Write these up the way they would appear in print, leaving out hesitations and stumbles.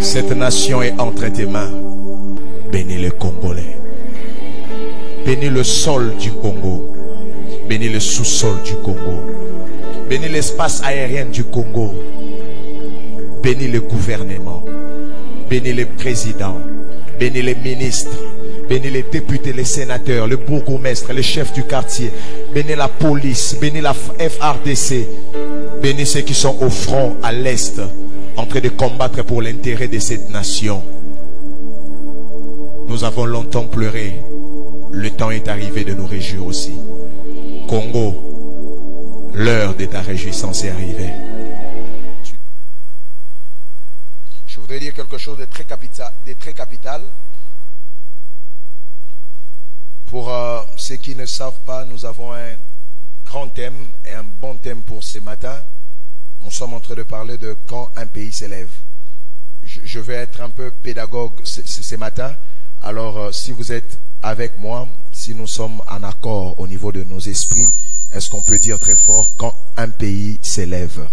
Cette nation est entre tes mains. Bénis les Congolais. Bénis le sol du Congo. Bénis le sous-sol du Congo. Bénis l'espace aérien du Congo. Bénis le gouvernement. Bénis les présidents. Bénis les ministres. Bénis les députés, les sénateurs, le bourgmestre, les chefs du quartier. Bénis la police. Bénis la FRDC. Bénis ceux qui sont au front, à l'est, en train de combattre pour l'intérêt de cette nation. Nous avons longtemps pleuré. Le temps est arrivé de nous réjouir aussi. Congo, l'heure de ta réjouissance est arrivée. Je voudrais dire quelque chose de très capital. Pour ceux qui ne savent pas, nous avons un grand thème et un bon thème pour ce matin. Nous sommes en train de parler de quand un pays s'élève. Je vais être un peu pédagogue ce matin. Alors, si vous êtes avec moi, si nous sommes en accord au niveau de nos esprits, est-ce qu'on peut dire très fort quand un pays s'élève?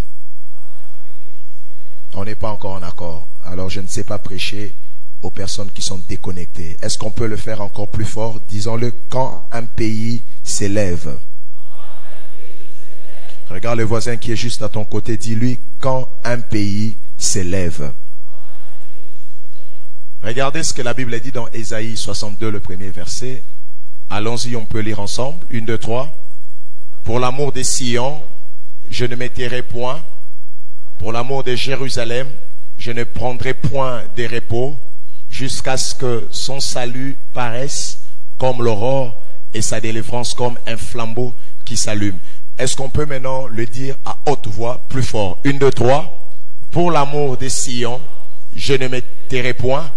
On n'est pas encore en accord. Alors, je ne sais pas prêcher aux personnes qui sont déconnectées. Est-ce qu'on peut le faire encore plus fort? Disons-le, quand un pays s'élève. Regarde le voisin qui est juste à ton côté, dis-lui quand un pays s'élève. Regardez ce que la Bible dit dans Ésaïe 62, le premier verset. Allons-y, on peut lire ensemble. 1, 2, 3. Pour l'amour des Sion, je ne m'étairai point. Pour l'amour de Jérusalem, je ne prendrai point de repos jusqu'à ce que son salut paraisse comme l'aurore et sa délivrance comme un flambeau qui s'allume. Est-ce qu'on peut maintenant le dire à haute voix, plus fort? 1, 2, 3. Pour l'amour de Sion, je ne m'étairai point.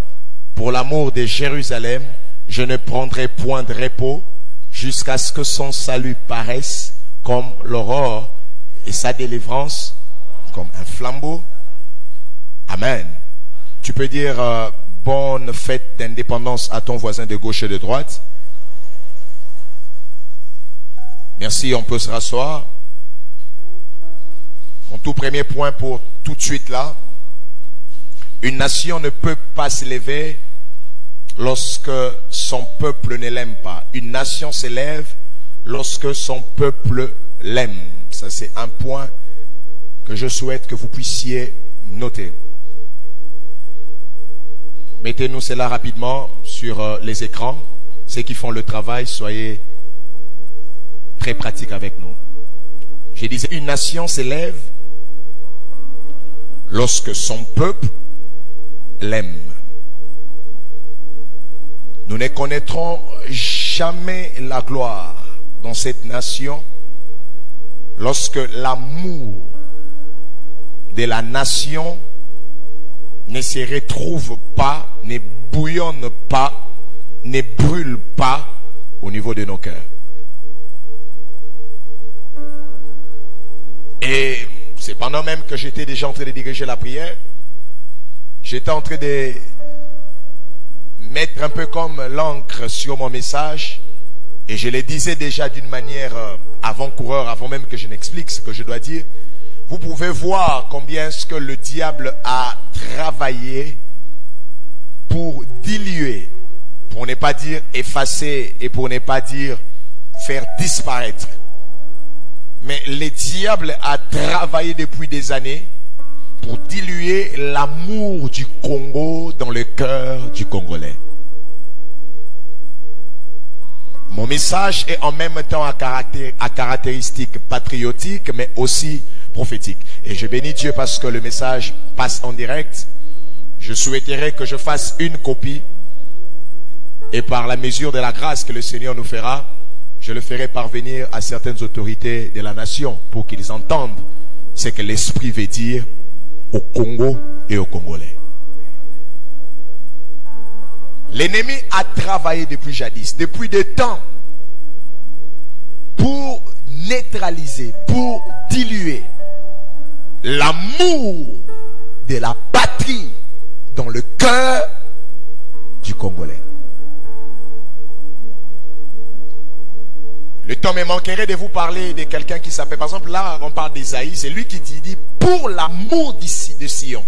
Pour l'amour de Jérusalem, je ne prendrai point de repos jusqu'à ce que son salut paraisse comme l'aurore et sa délivrance comme un flambeau. Amen. Tu peux dire bonne fête d'indépendance à ton voisin de gauche et de droite. Merci, on peut se rasseoir. Mon tout premier point pour tout de suite là. Une nation ne peut pas s'élever lorsque son peuple ne l'aime pas. Une nation s'élève lorsque son peuple l'aime. Ça, c'est un point que je souhaite que vous puissiez noter. Mettez-nous cela rapidement sur les écrans. Ceux qui font le travail, soyez très pratiques avec nous. Je disais, une nation s'élève lorsque son peuple l'aime. Nous ne connaîtrons jamais la gloire dans cette nation lorsque l'amour de la nation ne se retrouve pas, ne bouillonne pas, ne brûle pas au niveau de nos cœurs. Et c'est pendant même que j'étais déjà en train de diriger la prière, j'étais en train de mettre un peu comme l'encre sur mon message, et je le disais déjà d'une manière avant-coureur, avant même que je n'explique ce que je dois dire. Vous pouvez voir combien est-ce que le diable a travaillé pour diluer, pour ne pas dire effacer et pour ne pas dire faire disparaître. Mais le diable a travaillé depuis des années pour diluer l'amour du Congo dans le cœur du Congolais. Mon message est en même temps à caractéristique patriotique, mais aussi prophétique. Et je bénis Dieu parce que le message passe en direct. Je souhaiterais que je fasse une copie et par la mesure de la grâce que le Seigneur nous fera, je le ferai parvenir à certaines autorités de la nation pour qu'ils entendent ce que l'Esprit veut dire au Congo et aux Congolais. L'ennemi a travaillé depuis jadis, depuis des temps, pour neutraliser, pour diluer l'amour de la patrie dans le cœur du Congolais. Le temps me manquerait de vous parler de quelqu'un qui s'appelle, par exemple, là on parle d'Ésaïe, c'est lui qui dit pour l'amour de Sion.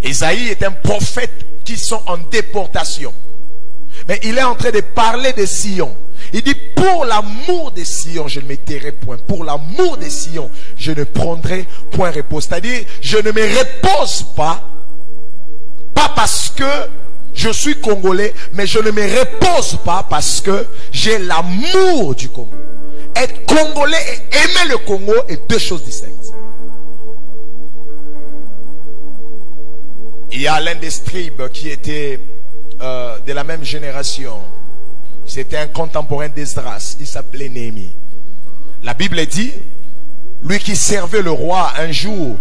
Ésaïe est un prophète qui sont en déportation. Mais il est en train de parler de Sion. Il dit, pour l'amour de Sion, je ne me tairai point. Pour l'amour de Sion, je ne prendrai point repos. C'est-à-dire, je ne me repose pas. Pas parce que je suis congolais, mais je ne me repose pas parce que j'ai l'amour du Congo. Être congolais et aimer le Congo est deux choses distinctes. Il y a l'un des scribes qui était de la même génération. C'était un contemporain d'Esdras. Il s'appelait Néhémie. La Bible dit, lui qui servait le roi un jour,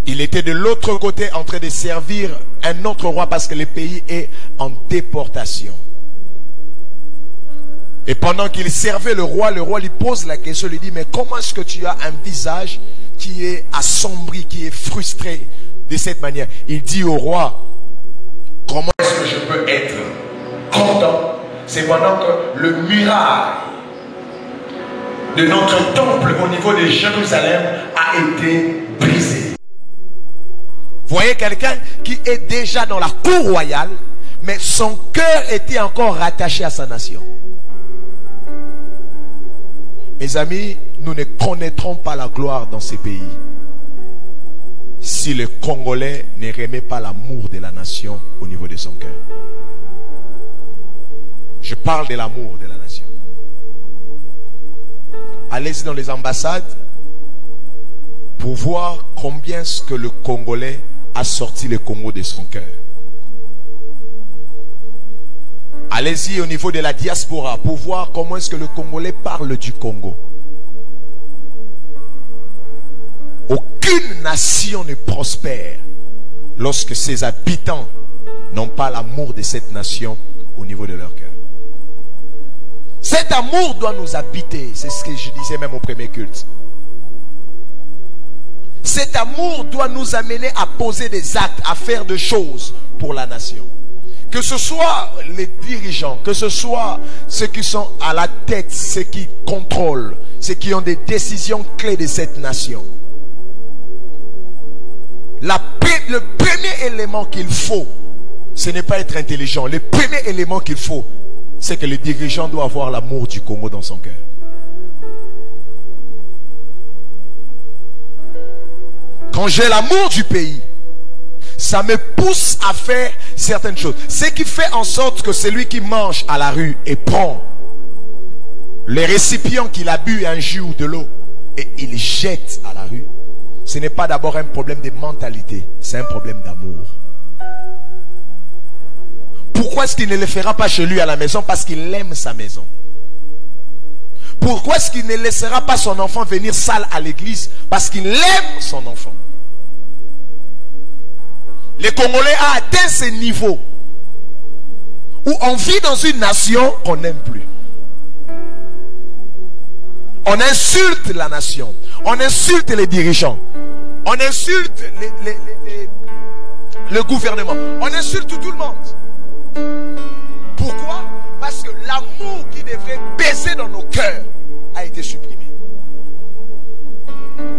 il était de l'autre côté en train de servir un autre roi parce que le pays est en déportation. Et pendant qu'il servait le roi lui pose la question, lui dit, mais comment est-ce que tu as un visage qui est assombri, qui est frustré de cette manière? Il dit au roi, comment est-ce que je peux être content? C'est pendant que le muraille de notre temple au niveau de Jérusalem a été brisé. Voyez quelqu'un qui est déjà dans la cour royale, mais son cœur était encore rattaché à sa nation. Mes amis, nous ne connaîtrons pas la gloire dans ces pays si le Congolais ne remet pas l'amour de la nation au niveau de son cœur. Je parle de l'amour de la nation. Allez-y dans les ambassades pour voir combien est-ce que le Congolais a sorti le Congo de son cœur. Allez-y au niveau de la diaspora pour voir comment est-ce que le Congolais parle du Congo. Aucune nation ne prospère lorsque ses habitants n'ont pas l'amour de cette nation au niveau de leur cœur. Cet amour doit nous habiter. C'est ce que je disais même au premier culte. Cet amour doit nous amener à poser des actes, à faire des choses pour la nation. Que ce soit les dirigeants, que ce soit ceux qui sont à la tête, ceux qui contrôlent, ceux qui ont des décisions clés de cette nation. Le premier élément qu'il faut, ce n'est pas être intelligent. Le premier élément qu'il faut, c'est que le dirigeant doit avoir l'amour du Congo dans son cœur. Quand j'ai l'amour du pays, ça me pousse à faire certaines choses. Ce qui fait en sorte que celui qui mange à la rue et prend les récipients qu'il a bu un jus ou de l'eau et il jette à la rue, ce n'est pas d'abord un problème de mentalité, c'est un problème d'amour. Pourquoi est-ce qu'il ne le fera pas chez lui à la maison? Parce qu'il aime sa maison. Pourquoi est-ce qu'il ne laissera pas son enfant venir sale à l'église? Parce qu'il aime son enfant. Le Congolais a atteint ce niveau où on vit dans une nation qu'on n'aime plus. On insulte la nation, on insulte les dirigeants, on insulte le gouvernement, on insulte tout le monde. Pourquoi? Parce que l'amour qui devrait baisser dans nos cœurs a été supprimé.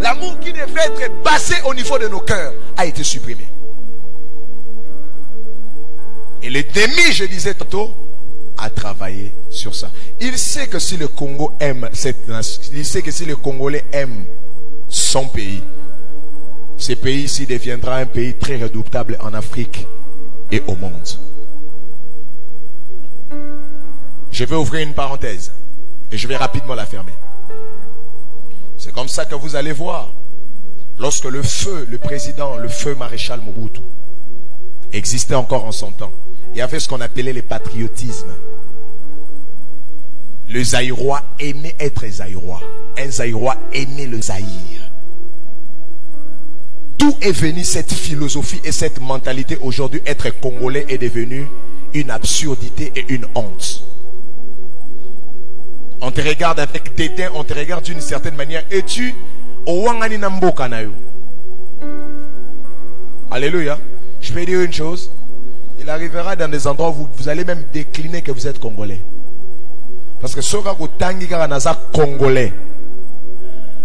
L'amour qui devrait être basé au niveau de nos cœurs a été supprimé. Et l'ennemi, je disais tantôt, a travaillé sur ça. Il sait que si le Congo aime cette nation, il sait que si le Congolais aime son pays, ce pays-ci deviendra un pays très redoutable en Afrique et au monde. Je vais ouvrir une parenthèse et je vais rapidement la fermer. C'est comme ça que vous allez voir, lorsque le président, le feu maréchal Mobutu existait encore en son temps, il y avait ce qu'on appelait le patriotisme. Le Zaïrois aimait être Zaïrois. Un Zaïrois aimait le Zaïre. D'où est venue cette philosophie et cette mentalité? Aujourd'hui, être Congolais est devenu une absurdité et une honte. On te regarde avec dédain, on te regarde d'une certaine manière. Es-tu au Wangani Namboka na yo? Alléluia. Je peux dire une chose. Il arrivera dans des endroits où vous allez même décliner que vous êtes Congolais. Parce que si vous êtes Congolais,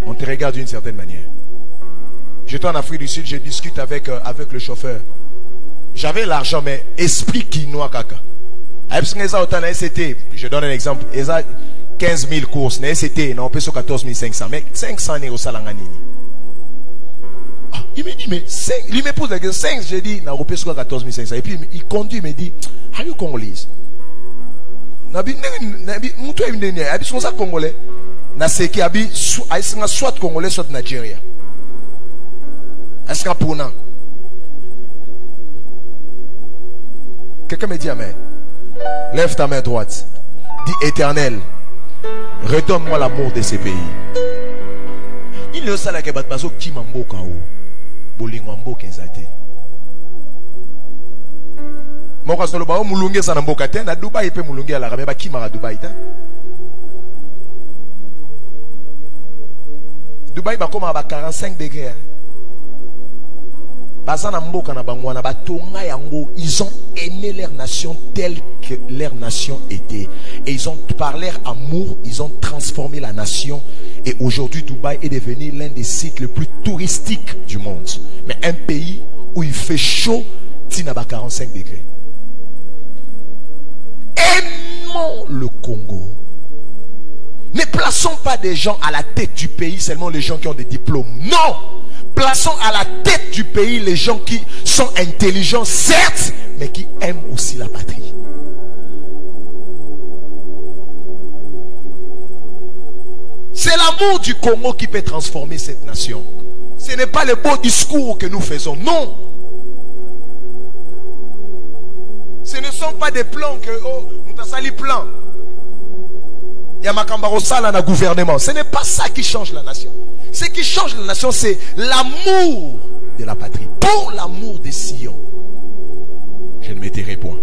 on te regarde d'une certaine manière. J'étais en Afrique du Sud, je discute avec le chauffeur. J'avais l'argent, mais esprit quinoa kaka. Je donne un exemple. 15 000 courses, c'était on peut sur 14 500. Mais 500 n'est au salanganini. Il me dit, mais 5, lui me pose la question, 5, j'ai dit, on peut sur 14 500. Et puis il conduit, il me dit, are you Congolese? Soit Congolais, soit Congolais, soit Nigeria. Est-ce qu'on a quelqu'un me dit amen. Lève ta main droite. Dis Éternel, redonne-moi l'amour de ces pays. Il y a ça là que batbazo qui mambo kao. Bolingwambo kezate. Moko solo ba mulunge sana mboka te na Dubai pe mulunge ala ba ki mara Dubai ta. Dubai ba koma ba 45 degrés. Ils ont aimé leur nation telle que leur nation était. Et ils ont par leur amour, ils ont transformé la nation. Et aujourd'hui, Dubaï est devenu l'un des sites les plus touristiques du monde. Mais un pays où il fait chaud, Tinaba 45 degrés. Aimons le Congo. Ne plaçons pas des gens à la tête du pays, seulement les gens qui ont des diplômes. Non! Plaçons à la tête du pays les gens qui sont intelligents, certes, mais qui aiment aussi la patrie. C'est l'amour du Congo qui peut transformer cette nation. Ce n'est pas le beau discours que nous faisons, non. Ce ne sont pas des plans que, oh, nous avons sali plan. Il y a Makambaro Sala dans le gouvernement. Ce n'est pas ça qui change la nation. Ce qui change la nation, c'est l'amour de la patrie. Pour l'amour des Sion, je ne m'étairai point.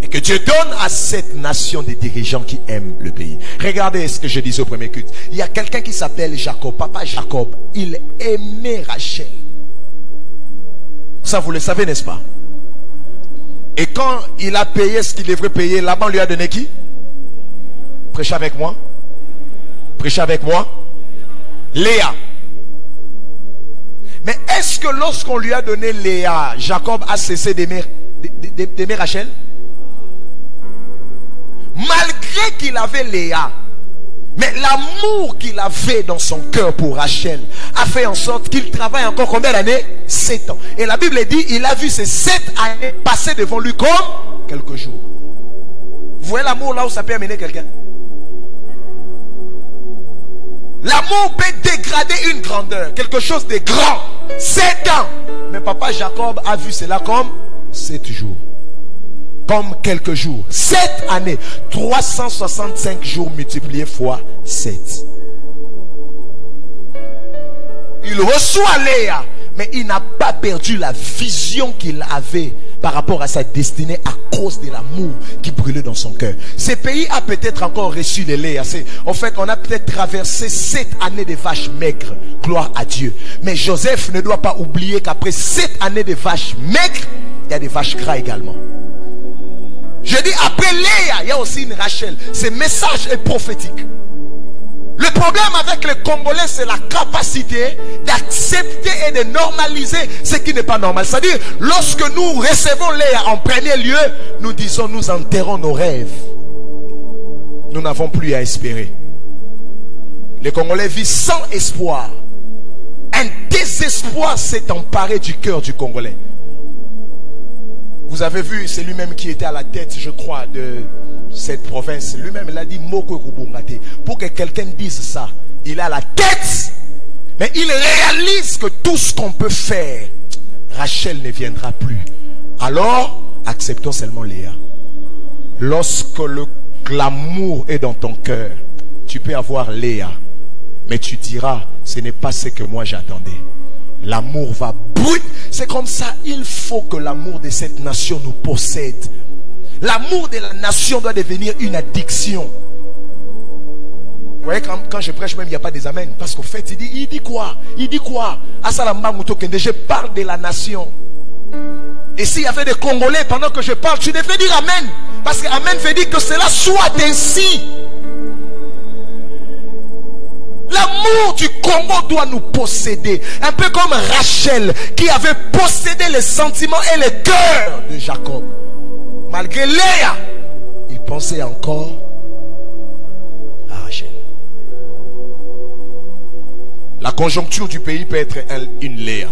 Et que Dieu donne à cette nation des dirigeants qui aiment le pays. Regardez ce que je disais au premier culte. Il y a quelqu'un qui s'appelle Jacob. Papa Jacob, il aimait Rachel. Ça, vous le savez, n'est-ce pas? Et quand il a payé ce qu'il devrait payer, Laban lui a donné qui? Prêchez avec moi. Prêchez avec moi. Léa. Mais est-ce que lorsqu'on lui a donné Léa, Jacob a cessé d'aimer Rachel? Malgré qu'il avait Léa, mais l'amour qu'il avait dans son cœur pour Rachel a fait en sorte qu'il travaille encore combien d'années? 7 ans. Et la Bible dit, il a vu ces 7 années passer devant lui comme quelques jours. Vous voyez l'amour là où ça peut amener quelqu'un? L'amour peut dégrader une grandeur, quelque chose de grand. 7 ans. Mais papa Jacob a vu cela comme 7 jours. Comme quelques jours. 7 années. 365 jours multipliés fois 7. Il reçoit Léa. Mais il n'a pas perdu la vision qu'il avait par rapport à sa destinée à cause de l'amour qui brûlait dans son cœur. Ce pays a peut-être encore reçu de Léa. En fait, on a peut-être traversé 7 années de vaches maigres. Gloire à Dieu. Mais Joseph ne doit pas oublier qu'après 7 années de vaches maigres, il y a des vaches gras également. Je dis après Léa, il y a aussi une Rachel. Ce message est prophétique. Le problème avec les Congolais, c'est la capacité d'accepter et de normaliser ce qui n'est pas normal. C'est-à-dire, lorsque nous recevons Léa en premier lieu, nous disons, nous enterrons nos rêves. Nous n'avons plus à espérer. Les Congolais vivent sans espoir. Un désespoir s'est emparé du cœur du Congolais. Vous avez vu, c'est lui-même qui était à la tête, je crois, de cette province. Lui-même, il a dit Moko Kubungate. Pour que quelqu'un dise ça, il a la tête, mais il réalise que tout ce qu'on peut faire, Rachel ne viendra plus. Alors, acceptons seulement Léa. Lorsque l'amour est dans ton cœur, tu peux avoir Léa, mais tu diras, ce n'est pas ce que moi j'attendais. L'amour va brûler. C'est comme ça, il faut que l'amour de cette nation nous possède. L'amour de la nation doit devenir une addiction. Vous voyez, quand je prêche même, il n'y a pas des amens. Parce qu'au fait, il dit quoi? Il dit quoi? Je parle de la nation. Et s'il y avait des Congolais pendant que je parle, tu devais dire amen. Parce que amen veut dire que cela soit ainsi. L'amour du Congo doit nous posséder. Un peu comme Rachel qui avait possédé les sentiments et les cœurs de Jacob. Malgré Léa, il pensait encore à Rachel. La conjoncture du pays peut être une Léa.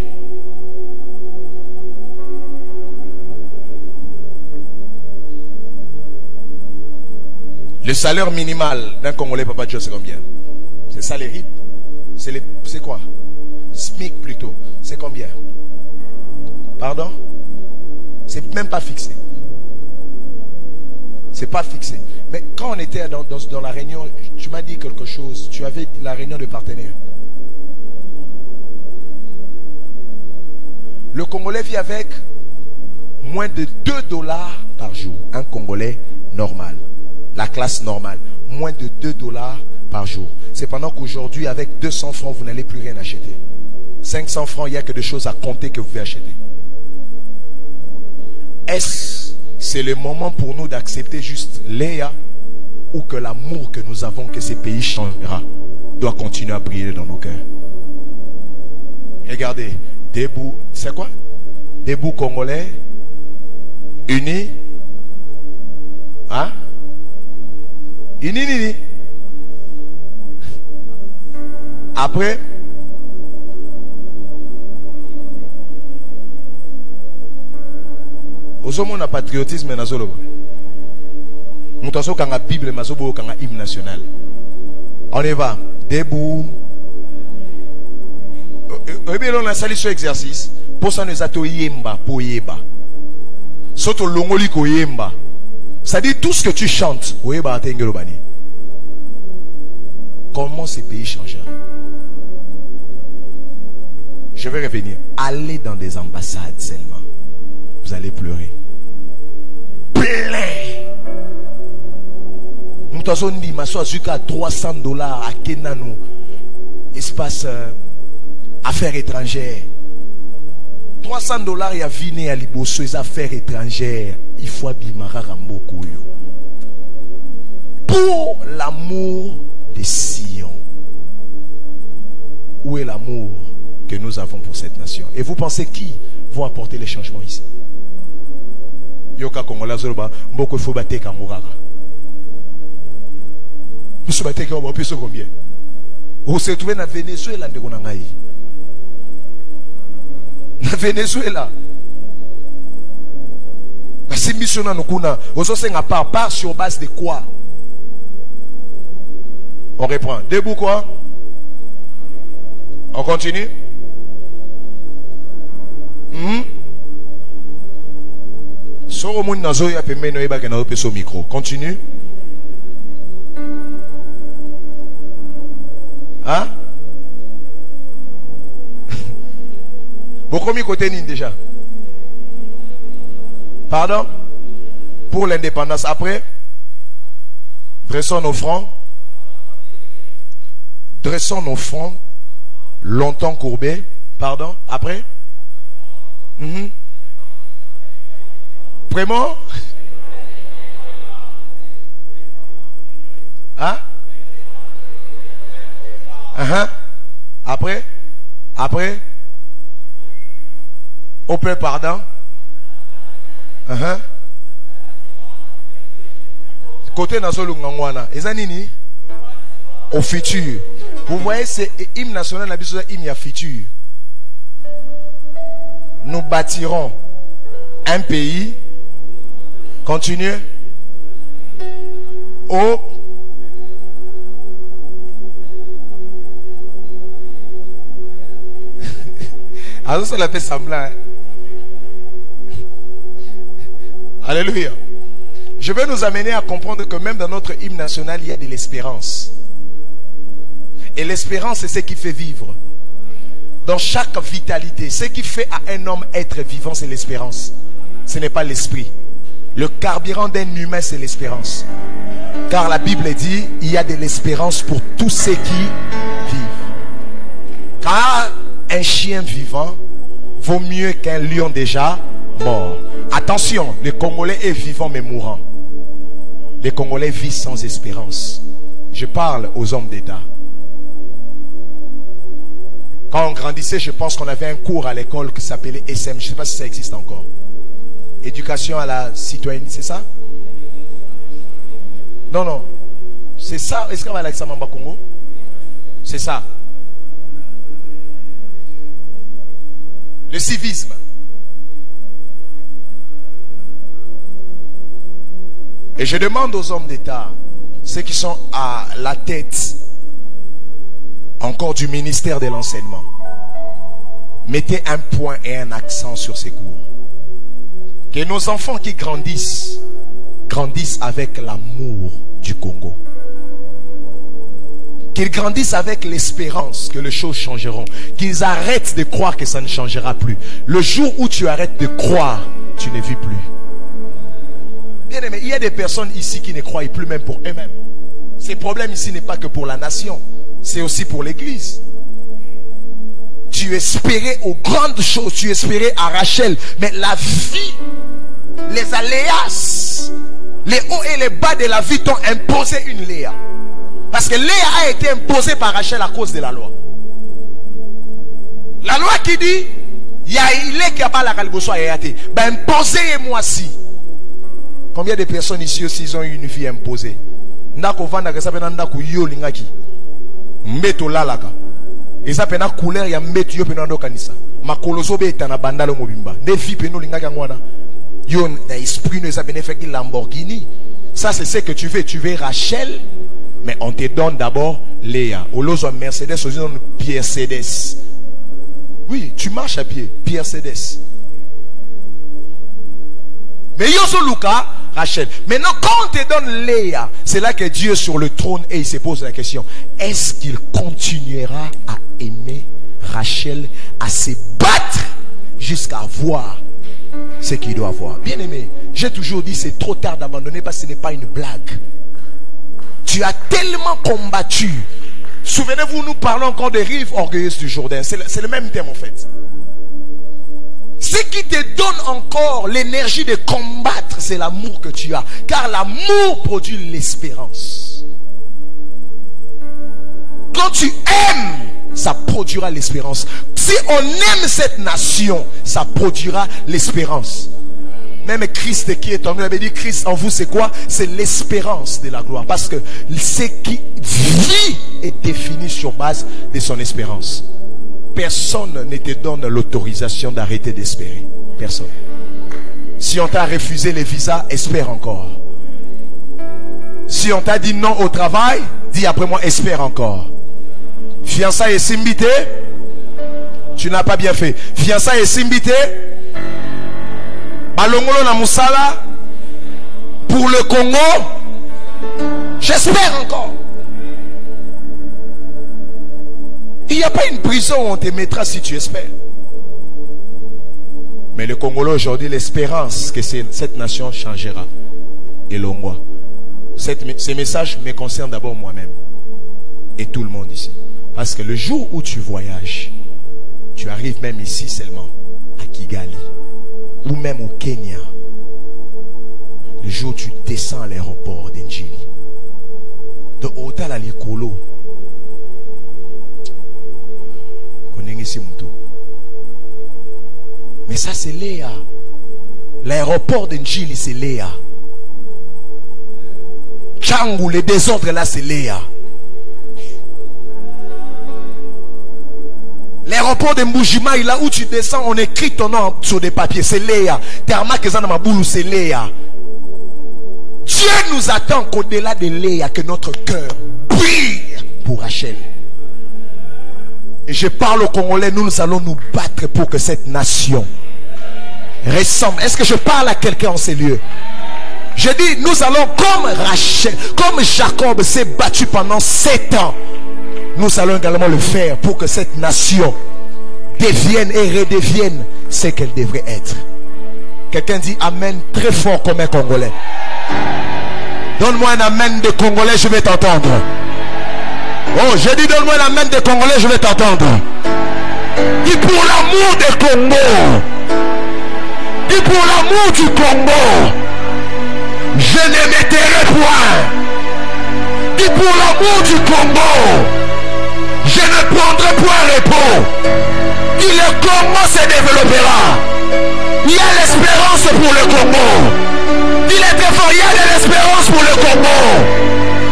Le salaire minimal d'un Congolais, Papa Dieu, c'est combien? C'est ça les rythmes? C'est quoi? SMIC plutôt. C'est combien? Pardon? C'est même pas fixé. C'est pas fixé. Mais quand on était dans la réunion, tu m'as dit quelque chose. Tu avais la réunion de partenaires. Le Congolais vit avec moins de 2 dollars par jour. Un Congolais normal. La classe normale. Moins de 2 dollars par jour. C'est pendant qu'aujourd'hui, avec 200 francs, vous n'allez plus rien acheter. 500 francs, il n'y a que des choses à compter que vous pouvez acheter. Est-ce c'est le moment pour nous d'accepter juste Léa, ou que l'amour que nous avons, que ces pays changera, doit continuer à briller dans nos cœurs? Regardez, debout, c'est quoi? Debout Congolais, unis, hein? Unis. Après, au monde patriotisme nazolo. Nous avons la Bible, mais nous avons hymne national. On y va. Debout. On a sali ce exercice. Pour ça nous avons yemba pour yeba. Soto longoli ko yemba. Ça dit tout ce que tu chantes. Oyeba atengelo bani. Comment ces pays changera? Je vais revenir. Allez dans des ambassades seulement. Vous allez pleurer. Plein. Nous avons dit, ma soeur, jusqu'à 300 dollars à Kenano. Espace affaires étrangères. 300 dollars, il y a vini à Liboso, les affaires étrangères. Il faut abimara Rambokoyo. Pour l'amour de Sion. Où est l'amour que nous avons pour cette nation? Et vous pensez qui vont apporter les changements ici? Yoka Kongola Zoroba, Mboko Fobate Kamurara. Nous sommes battés combien? Vous se trouvez dans Venezuela, na Venezuela. Si mission nous kuna, vous savez à part sur base de quoi? On reprend. Debout quoi? On continue. Continue. Hein? Beaucoup mis côté déjà. Pardon? Pour l'indépendance. Après, dressons nos fronts. Dressons nos fronts longtemps courbés. Pardon? Après? Vraiment? Hein? Après? Au peuple pardon? Côté Nazolo Ngangwana. Ezanini? Au futur. Vous voyez, c'est hymne national, la biso hymne à futur. Nous bâtirons un pays. Continue. Au alors ça l'a fait semblant. Alléluia. Je vais nous amener à comprendre que même dans notre hymne national, il y a de l'espérance. Et l'espérance, c'est ce qui fait vivre. Dans chaque vitalité, ce qui fait à un homme être vivant, c'est l'espérance. Ce n'est pas l'esprit. Le carburant d'un humain, c'est l'espérance. Car la Bible dit, il y a de l'espérance pour tous ceux qui vivent. Car un chien vivant vaut mieux qu'un lion déjà mort. Attention, le Congolais est vivant mais mourant. Les Congolais vivent sans espérance. Je parle aux hommes d'État. Quand on grandissait, je pense qu'on avait un cours à l'école qui s'appelait SM. Je ne sais pas si ça existe encore. Éducation à la citoyenneté, c'est ça? Non, non. C'est ça. Est-ce qu'on va à l'examen Congo? C'est ça. Le civisme. Et je demande aux hommes d'État, ceux qui sont à la tête encore du ministère de l'enseignement, mettez un point et un accent sur ces cours. Que nos enfants qui grandissent, grandissent avec l'amour du Congo. Qu'ils grandissent avec l'espérance que les choses changeront. Qu'ils arrêtent de croire que ça ne changera plus. Le jour où tu arrêtes de croire, tu ne vis plus. Bien aimé, il y a des personnes ici qui ne croient plus même pour eux-mêmes. Ce problème ici n'est pas que pour la nation, c'est aussi pour l'église. Tu espérais aux grandes choses, tu espérais à Rachel, mais la vie, les aléas, les hauts et les bas de la vie t'ont imposé une Léa. Parce que Léa a été imposée par Rachel à cause de la loi. La loi qui dit, il y a qui a pas la calboso à yate. Ben imposez-moi si. Combien de personnes ici aussi ils ont eu une vie imposée? Ndako vanda que ça pena ndako yo lingaki. Mbeto lalaka. Et ça pena couleur ya mbeto yo pena ndo kanisa. Makolozo be etana bandalo mobimba. Ne vie peno lingaki ngwana. Yo na esprit ne ça pena fait Lamborghini. Ça c'est ce que tu veux Rachel, mais on te donne d'abord Léa. Olozo Mercedes, on donne Pierre-Cédès. Oui, tu marches à pied, Pierre-Cédès. Mais Yozo Luka, Rachel. Maintenant, quand on te donne Léa, c'est là que Dieu est sur le trône et il se pose la question: est-ce qu'il continuera à aimer Rachel, à se battre jusqu'à voir ce qu'il doit avoir? Bien aimé, j'ai toujours dit c'est trop tard d'abandonner parce que ce n'est pas une blague. Tu as tellement combattu. Souvenez-vous, nous parlons encore des rives orgueilleuses du Jourdain. C'est le même thème en fait. Ce qui te donne encore l'énergie de combattre, c'est l'amour que tu as. Car l'amour produit l'espérance. Quand tu aimes, ça produira l'espérance. Si on aime cette nation, ça produira l'espérance. Même Christ qui est en nous, il avait dit: Christ en vous c'est quoi? C'est l'espérance de la gloire. Parce que ce qui vit est défini sur base de son espérance. Personne ne te donne l'autorisation d'arrêter d'espérer. Personne. Si on t'a refusé les visas, espère encore. Si on t'a dit non au travail, dis après moi: espère encore. Fiançailles et simbité, tu n'as pas bien fait. Fiançailles et simbité, balongolo na musala, pour le Congo, j'espère encore. Il n'y a pas une prison où on te mettra si tu espères. Mais le Congolais aujourd'hui, l'espérance que cette nation changera est longue. Ces messages me concernent d'abord moi-même et tout le monde ici. Parce que le jour où tu voyages, tu arrives même ici seulement à Kigali ou même au Kenya. Le jour où tu descends à l'aéroport d'Njili, de Otal à Likolo, mais ça c'est Léa. L'aéroport d'Njili c'est Léa. Tchangou, les désordres là c'est Léa. L'aéroport de Mbujima, là où tu descends, on écrit ton nom sur des papiers, c'est Léa. Terma Kezana Maboulou, c'est Léa. Dieu nous attend qu'au-delà de Léa, que notre cœur brille pour Rachel. Et je parle aux Congolais, nous allons nous battre pour que cette nation ressemble. Est-ce que je parle à quelqu'un en ces lieux? Je dis, nous allons comme Rachel, comme Jacob s'est battu pendant 7 ans. Nous allons également le faire pour que cette nation devienne et redevienne ce qu'elle devrait être. Quelqu'un dit amen très fort comme un Congolais. Donne-moi un amen de Congolais, je vais t'entendre. Oh, j'ai dit donne-moi un amen de Congolais, je vais t'entendre. Dis pour l'amour des Congo. Dis pour l'amour du Congo. Je ne m'étairai point. Dis pour l'amour du Congo. Je ne prendrai point repos. Dit le Congo se développera. Il y a l'espérance pour le Congo. Dit les très fort, il y a de l'espérance pour le Congo.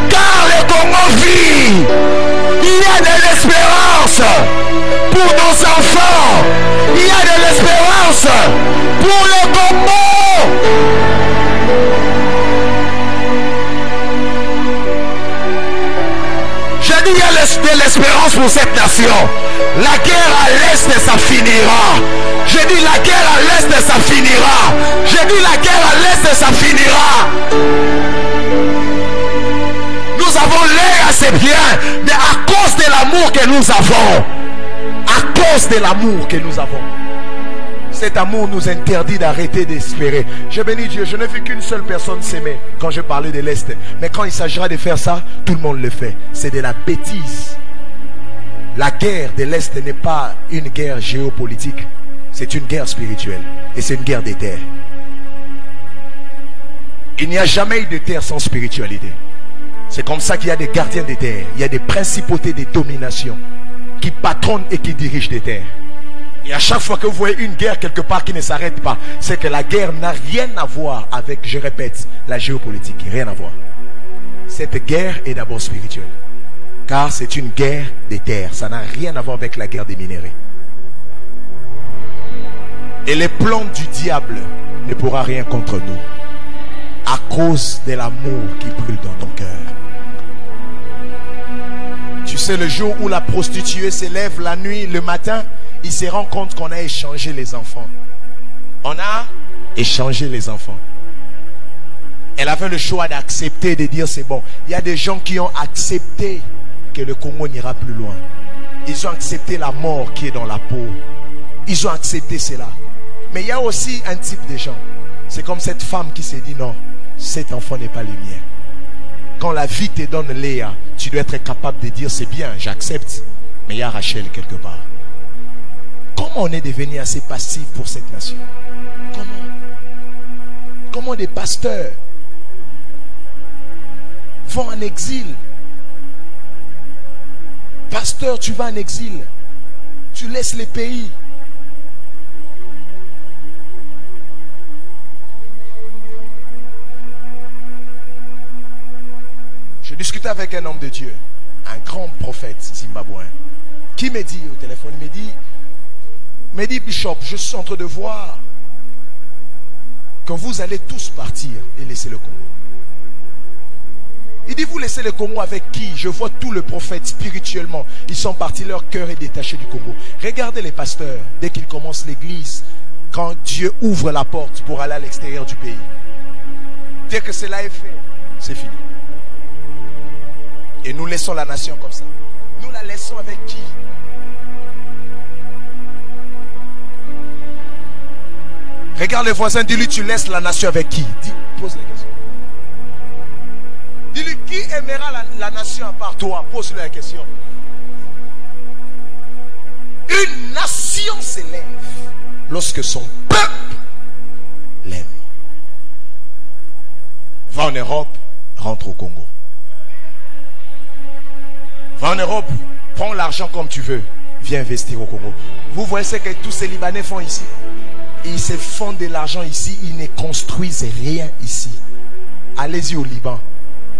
Car le Congo vit. Il y a de l'espérance pour nos enfants. Il y a de l'espérance pour le Congo. J'ai dit il y a de l'espérance pour cette nation. La guerre à l'est, ça finira. J'ai dit la guerre à l'est, ça finira. J'ai dit la guerre à l'est, ça finira. Nous avons l'air assez bien, mais à cause de l'amour que nous avons, à cause de l'amour que nous avons, cet amour nous interdit d'arrêter d'espérer. Je bénis Dieu, je n'ai vu qu'une seule personne s'aimer quand je parlais de l'Est. Mais quand il s'agira de faire ça, tout le monde le fait. C'est de la bêtise. La guerre de l'Est n'est pas une guerre géopolitique. C'est une guerre spirituelle. Et c'est une guerre des terres. Il n'y a jamais eu de terre sans spiritualité. C'est comme ça qu'il y a des gardiens des terres. Il y a des principautés de domination qui patronnent et qui dirigent des terres. Et à chaque fois que vous voyez une guerre quelque part qui ne s'arrête pas, c'est que la guerre n'a rien à voir avec, je répète, la géopolitique. Rien à voir. Cette guerre est d'abord spirituelle. Car c'est une guerre des terres. Ça n'a rien à voir avec la guerre des minéraux. Et les plans du diable ne pourra rien contre nous. À cause de l'amour qui brûle dans ton cœur. Tu sais, le jour où la prostituée se lève la nuit, le matin, il se rend compte qu'on a échangé les enfants. On a échangé les enfants. Elle avait le choix d'accepter, de dire c'est bon. Il y a des gens qui ont accepté que le Congo n'ira plus loin. Ils ont accepté la mort qui est dans la peau. Ils ont accepté cela. Mais il y a aussi un type de gens. C'est comme cette femme qui s'est dit non, cet enfant n'est pas le mien. Quand la vie te donne Léa, tu dois être capable de dire c'est bien, j'accepte. Mais il y a Rachel quelque part. Comment on est devenu assez passif pour cette nation? Comment des pasteurs vont en exil? Pasteur, tu vas en exil. Tu laisses les pays. Je discutais avec un homme de Dieu, un grand prophète zimbabwéen, qui me dit au téléphone, il me dit, Bishop, je suis en train de voir que vous allez tous partir et laisser le Congo. Il dit, vous laissez le Congo avec qui? Je vois tous les prophètes spirituellement, ils sont partis, leur cœur est détaché du Congo. Regardez les pasteurs, dès qu'ils commencent l'église, quand Dieu ouvre la porte pour aller à l'extérieur du pays. Dès que cela est fait, c'est fini. Et nous laissons la nation comme ça. Nous la laissons avec qui? Regarde le voisin, dis-lui, tu laisses la nation avec qui? Pose la question. Dis-lui, qui aimera la nation à part toi? Pose-lui la question. Une nation s'élève lorsque son peuple l'aime. Va en Europe, rentre au Congo. Va en Europe, prends l'argent comme tu veux, viens investir au Congo. Vous voyez ce que tous ces Libanais font ici? Ils se font de l'argent ici, ils ne construisent rien ici. Allez-y au Liban.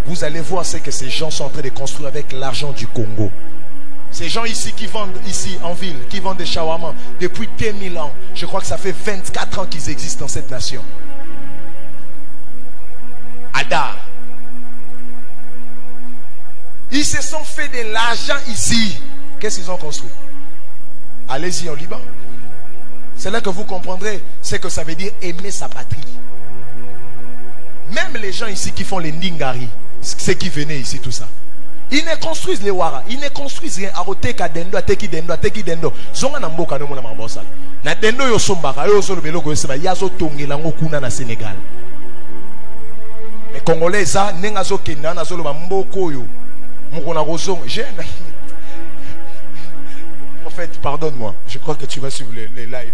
Vous allez voir ce que ces gens sont en train de construire avec l'argent du Congo. Ces gens ici qui vendent ici en ville, qui vendent des shawarma depuis 2000 ans. Je crois que ça fait 24 ans qu'ils existent dans cette nation. Adar. Ils se sont fait de l'argent ici. Qu'est-ce qu'ils ont construit? Allez-y au Liban. C'est là que vous comprendrez ce que ça veut dire aimer sa patrie. Même les gens ici qui font les Ndingari, ceux qui venaient ici, tout ça, ils ne construisent les Wara, ils ne construisent rien. Aroteka dendo, ateki dendo, ateki dendo. Zonga na mboka no mona mambosala. Na dendo yo sombaka, yo solo beloko yosema, yazo tongela ngokuna na Sénégal. Les Congolais ça, nenga zo kenda na zolo mboko yo. Mukona rozong, j'aime. En fait, pardonne-moi, je crois que tu vas suivre les lives.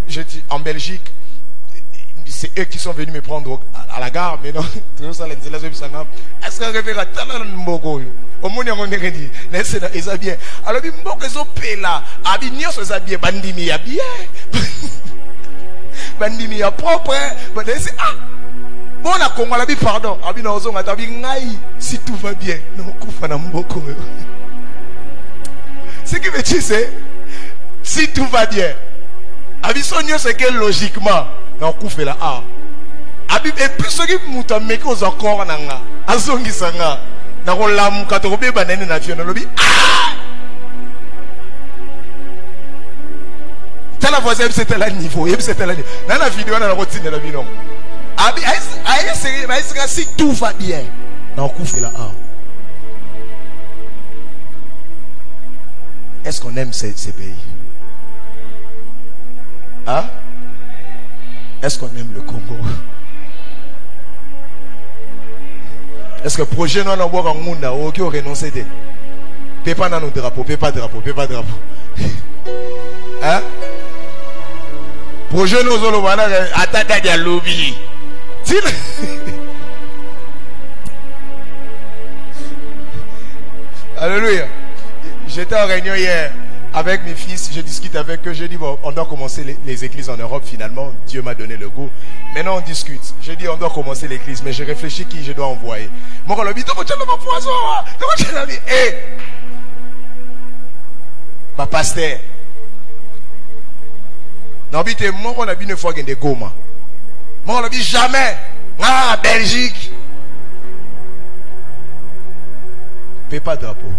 Je dis, en Belgique, c'est eux qui sont venus me prendre à la gare, mais non, est-ce que référent Mboko au monde on est dit, laissez dans les bien. Alors bi Mboko zo pela, abi nyos zo bien bandimi ya bien. Bandimi ya propre, ben c'est bon na Congo la bi pardon, abi na ozonga tabi ngai si tout va bien, non kufa na Mboko. Ce qui veut dire c'est si tout va bien. Abi sonyo c'est que logiquement na kufa la abi et puis ce qui muta meko za encore nanga azongi sanga na ko lamuka to be banene na fiona lobi tala voisin c'était la niveau et c'était la na la vidéo na ko tinela bino abi aïe c'est si tout va bien na kufa la est-ce qu'on aime ces pays? Hein? Est-ce qu'on aime le Congo? Est-ce que le projet nous a voir en monde qui a renoncé de pépa dans nos drapeaux, pépa drapeau. Hein? Projet nous a voir attaque de lobby. Alléluia. J'étais en réunion hier avec mes fils, je discute avec eux, je dis bon, on doit commencer les églises en Europe finalement, Dieu m'a donné le goût. Maintenant on discute, je dis on doit commencer l'église, mais je réfléchis qui je dois envoyer. Moi on dit, ma pasteur, n'habite moi on a vu une fois qu'il y a des gomma. Moi on a dit jamais, en Belgique, paie pas drapeau.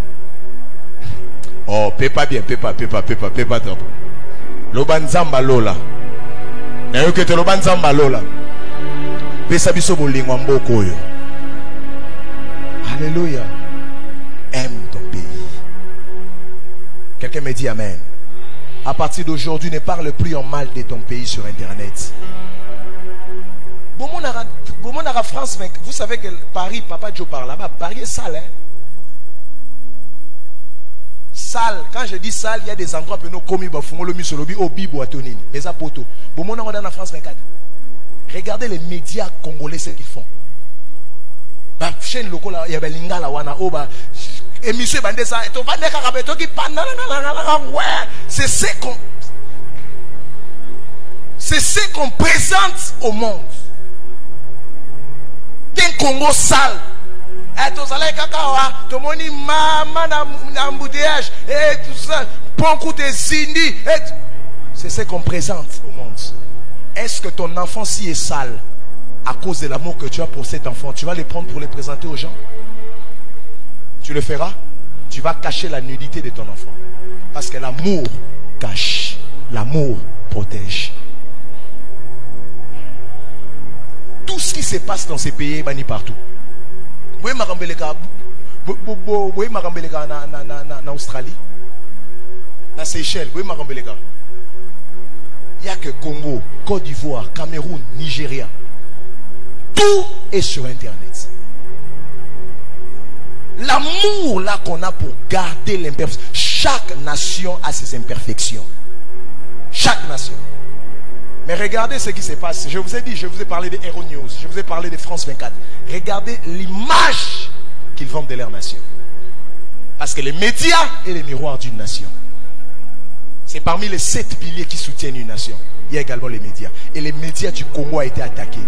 Oh, pépa bien, pépa drapeau. Lobanzamba lola. Nayo kete lobanzamba lola. Pesa biso bolingo mboko yo. Alléluia. Aime ton pays. Quelqu'un me dit amen. À partir d'aujourd'hui, ne parle plus en mal de ton pays sur internet. Bon, mon France, vous savez que Paris, Papa Joe parle là-bas, Paris est sale, hein? Sale, quand je dis sale, il y a des endroits que nous commis le misolobi au bibo à tonine, mais à poto. Bon, mon on dans France 24. Regardez les médias congolais ce qu'ils font. Bah, chaîne locale, il y a des lingala wana oba. Et monsieur Bandesa, et on va dire qui ouais, c'est ce qu'on présente au monde. D'un Congo sale. Et tout ça, tout le monde maman embouteillage et tout ça, beaucoup de zindi. C'est ce qu'on présente au monde. Est-ce que ton enfant si est sale à cause de l'amour que tu as pour cet enfant, tu vas les prendre pour les présenter aux gens? Tu le feras? Tu vas cacher la nudité de ton enfant. Parce que l'amour cache, l'amour protège. Tout ce qui se passe dans ces pays est banni partout. Vous voyez Marambeleka en Australie, dans Seychelles, vous voyez Marambeleka. Il n'y a que Congo, Côte d'Ivoire, Cameroun, Nigeria. Tout est sur Internet. L'amour là qu'on a pour garder l'imperfection. Chaque nation a ses imperfections. Chaque nation. Mais regardez ce qui se passe. Je vous ai dit, je vous ai parlé de Hero News, je vous ai parlé de France 24. Regardez l'image qu'ils vendent de leur nation. Parce que les médias est le miroir d'une nation. C'est parmi les 7 piliers qui soutiennent une nation. Il y a également les médias. Et les médias du Congo ont été attaqués.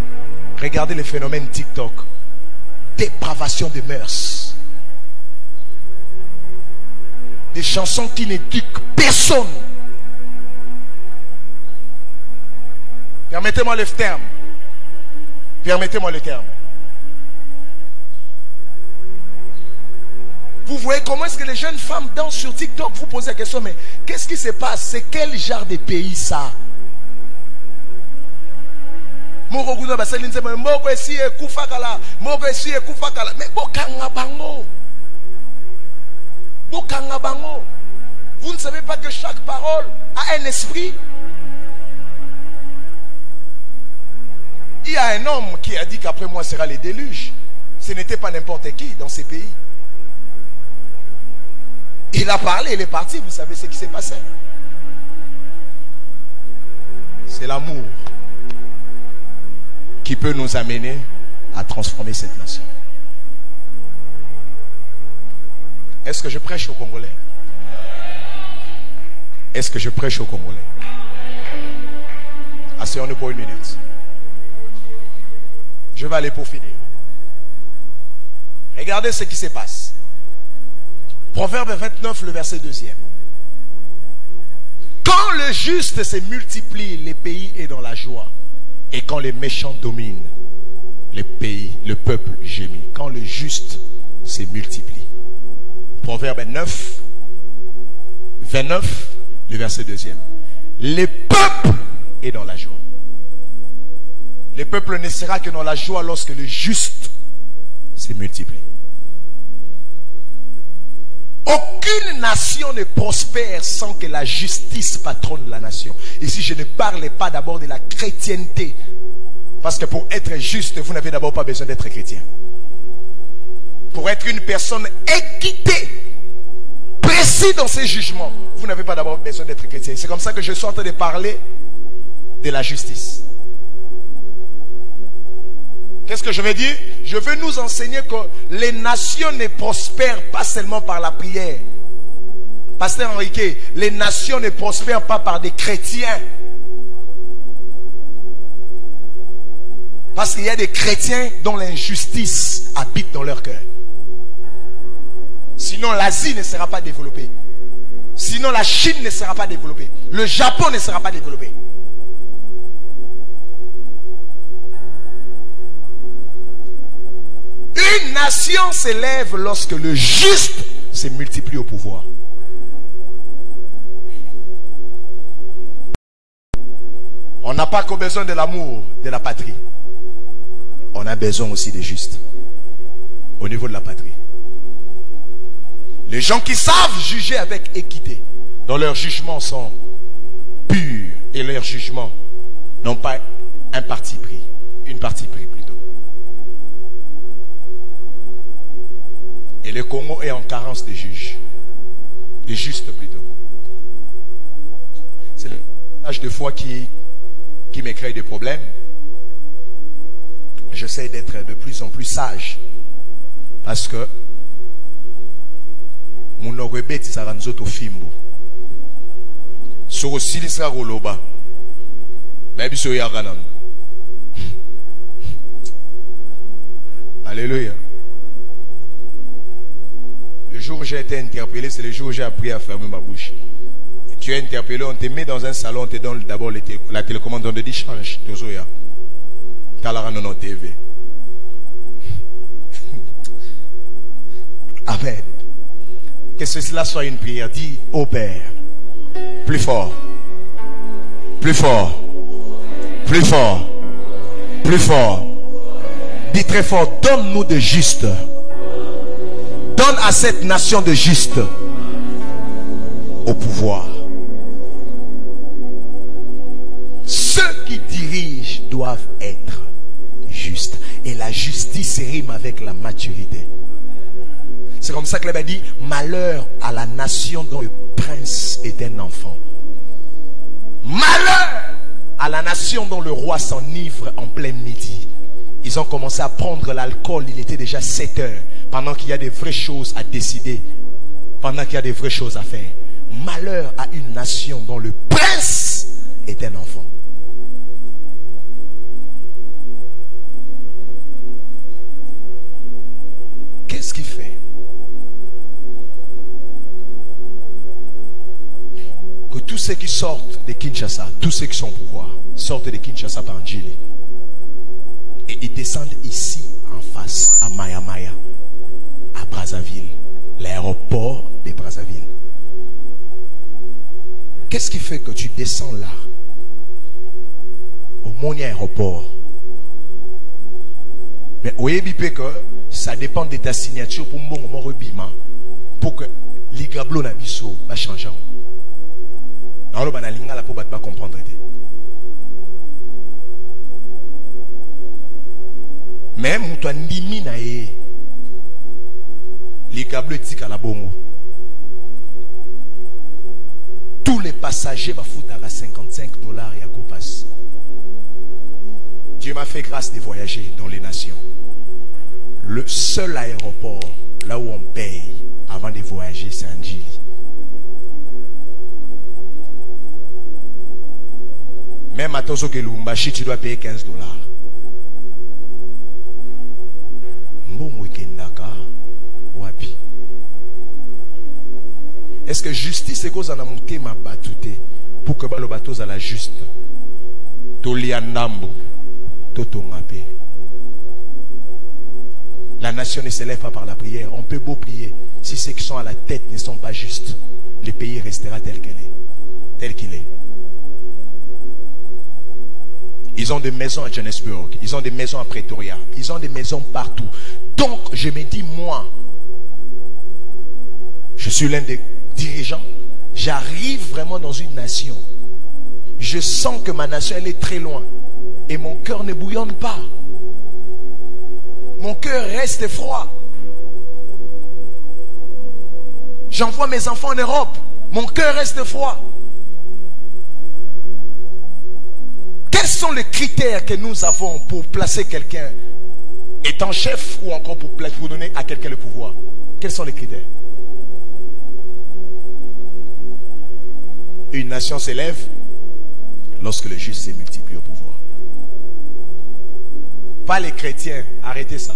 Regardez les phénomènes TikTok. Dépravation des mœurs. Des chansons qui n'éduquent personne. Permettez-moi le terme. Permettez-moi le terme. Vous voyez comment est-ce que les jeunes femmes dansent sur TikTok? Vous posez la question, mais qu'est-ce qui se passe? C'est quel genre de pays ça? Mais vous ne savez pas que chaque parole a un esprit? Il y a un homme qui a dit qu'après moi sera les déluges. Ce n'était pas n'importe qui dans ces pays. Il a parlé, il est parti. Vous savez ce qui s'est passé? C'est l'amour. qui peut nous amener à transformer cette nation. Est-ce que je prêche aux Congolais? Est-ce que je prêche aux Congolais? Asseyons-nous pour une minute. Je vais aller pour finir. Regardez ce qui se passe. Proverbe 29, le verset 2e. Quand le juste se multiplie, le pays est dans la joie. Et quand les méchants dominent, le peuple gémit. Quand le juste se multiplie. Proverbe 9, 29, le verset 2e. Le peuple est dans la joie. Le peuple ne sera que dans la joie lorsque le juste se multiplie. Aucune nation ne prospère sans que la justice patronne la nation. Ici, je ne parle pas d'abord de la chrétienté. Parce que pour être juste, vous n'avez d'abord pas besoin d'être chrétien. Pour être une personne équitée, précis dans ses jugements, vous n'avez pas d'abord besoin d'être chrétien. C'est comme ça que je suis en train de parler de la justice. Qu'est-ce que je veux dire? Je veux nous enseigner que les nations ne prospèrent pas seulement par la prière. Pasteur Enrique, les nations ne prospèrent pas par des chrétiens. Parce qu'il y a des chrétiens dont l'injustice habite dans leur cœur. Sinon l'Asie ne sera pas développée. Sinon la Chine ne sera pas développée. Le Japon ne sera pas développé. Une nation s'élève lorsque le juste se multiplie au pouvoir. On n'a pas que besoin de l'amour de la patrie. On a besoin aussi des justes au niveau de la patrie. Les gens qui savent juger avec équité, dont leurs jugements sont purs et leurs jugements n'ont pas un parti pris, une partie pris plutôt. Et le Congo est en carence de juges, de justes plutôt. C'est le passage de foi qui me crée des problèmes. J'essaie d'être de plus en plus sage parce que mon orebet sera nzoto fimbo. So sili sera goloba. Baby so yaganan. Alléluia. Le jour où j'ai été interpellé, c'est le jour où j'ai appris à fermer ma bouche. Et tu es interpellé, on te met dans un salon, on te donne d'abord la télécommande, on te dit change, tozoya. Talara non TV. Amen. Que cela soit une prière. Dis au Père. Plus fort. Plus fort. Plus fort. Plus fort. Dis très fort. Donne-nous de juste. Donne à cette nation de juste au pouvoir. Ceux qui dirigent doivent être justes. Et la justice rime avec la maturité. C'est comme ça que l'Abbé dit, malheur à la nation dont le prince est un enfant. Malheur à la nation dont le roi s'enivre en plein midi. Ils ont commencé à prendre l'alcool, il était déjà 7 heures, pendant qu'il y a des vraies choses à décider, pendant qu'il y a des vraies choses à faire. Malheur à une nation dont le prince est un enfant. Qu'est-ce qu'il fait que tous ceux qui sortent de Kinshasa, tous ceux qui sont au pouvoir, sortent de Kinshasa par Njili et ils descendent ici en face à Maya Maya, à Brazzaville, l'aéroport de Brazzaville? Qu'est-ce qui fait que tu descends là au Moni aéroport? Mais oui, que ça dépend de ta signature pour mon rebima, pour que l'igablo na biso va changer. Alors on va comprendre. Même si tu as l'igablo est à la bongo. Tous les passagers vont foutre à $55 et à Copas. Dieu m'a fait grâce de voyager dans les nations. Le seul aéroport, là où on paye avant de voyager, c'est Anjili. Même à Tozo que Lumbashi, tu dois payer $15. Wapi. Est-ce que justice est cause en amouté ma batouté pour que le bateau soit la juste? Toliandambo, Totongapé. La nation ne s'élève pas par la prière. On peut beau prier. Si ceux qui sont à la tête ne sont pas justes, le pays restera tel qu'il est. Tel qu'il est. Ils ont des maisons à Johannesburg. Ils ont des maisons à Pretoria. Ils ont des maisons partout. Donc, je me dis, moi, je suis l'un des dirigeants. J'arrive vraiment dans une nation. Je sens que ma nation, elle est très loin. Et mon cœur ne bouillonne pas. Mon cœur reste froid. J'envoie mes enfants en Europe. Mon cœur reste froid. Quels sont les critères que nous avons pour placer quelqu'un étant chef ou encore pour donner à quelqu'un le pouvoir? Quels sont les critères? Une nation s'élève lorsque le juste se multiplie au pouvoir. Pas les chrétiens, arrêtez ça.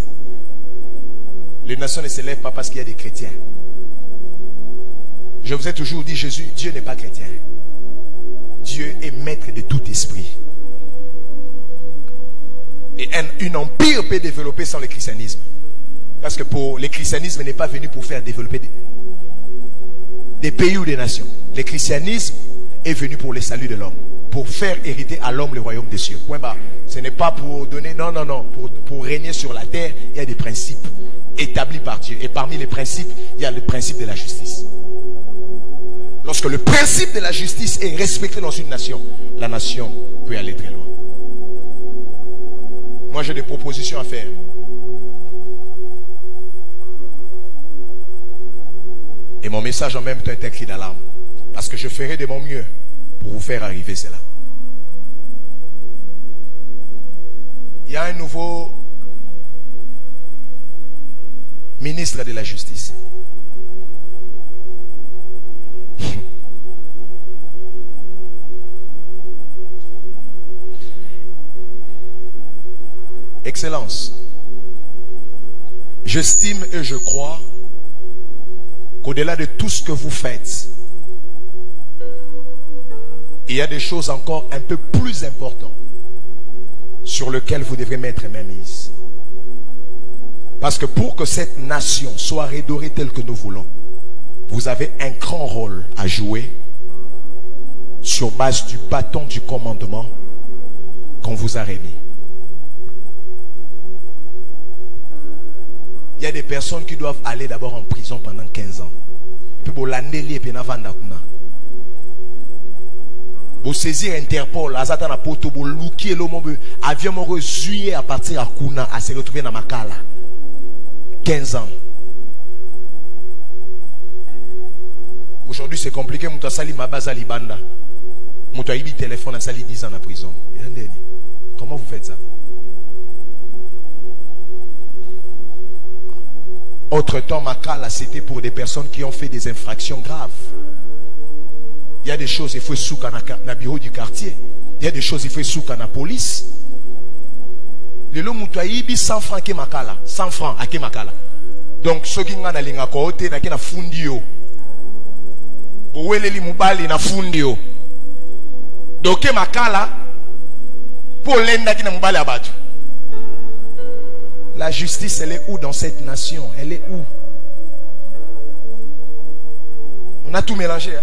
Les nations ne s'élèvent pas parce qu'il y a des chrétiens. Je vous ai toujours dit, Dieu n'est pas chrétien. Dieu est maître de tout esprit. Et un empire peut développer sans le christianisme. Parce que le christianisme n'est pas venu pour faire développer des pays ou des nations. Le christianisme est venu pour le salut de l'homme. Pour faire hériter à l'homme le royaume des cieux. Point barre. Ce n'est pas pour donner, non. Pour régner sur la terre, il y a des principes établis par Dieu. Et parmi les principes, il y a le principe de la justice. Lorsque le principe de la justice est respecté dans une nation, la nation peut aller très loin. Moi, j'ai des propositions à faire. Et mon message en même temps est un cri d'alarme. Parce que je ferai de mon mieux pour vous faire arriver cela. Il y a un nouveau ministre de la justice. Excellence, j'estime et je crois qu'au-delà de tout ce que vous faites, il y a des choses encore un peu plus importantes sur lesquelles vous devrez mettre main mise. Parce que pour que cette nation soit redorée telle que nous voulons, vous avez un grand rôle à jouer sur base du bâton du commandement qu'on vous a remis. Il y a des personnes qui doivent aller d'abord en prison pendant 15 ans. Puis vous landeli et puis navanda kuna. Vous saisir Interpol, azata na poto vous loukier l'homme avion mo rezuye à partir à kuna à se retrouver dans Makala. 15 ans. Aujourd'hui c'est compliqué, muto sali mabaza libanda. Muto aibi téléphone a sali 10 ans en prison. Comment vous faites ça? Autre temps, Makala, c'était pour des personnes qui ont fait des infractions graves. Il y a des choses, il faut souka dans le bureau du quartier. Il y a des choses, il faut souka dans la police. Le lot mutaibi 100 francs ke Makala. 100 francs à ke Makala. Donc, ceux qui ont na linga kote, na kena fundio. Bouwele li mubali na fundio. Donc, ke Makala, pour l'enda qui na mubali abatu. La justice, elle est où dans cette nation? Elle est où? On a tout mélangé. Hein?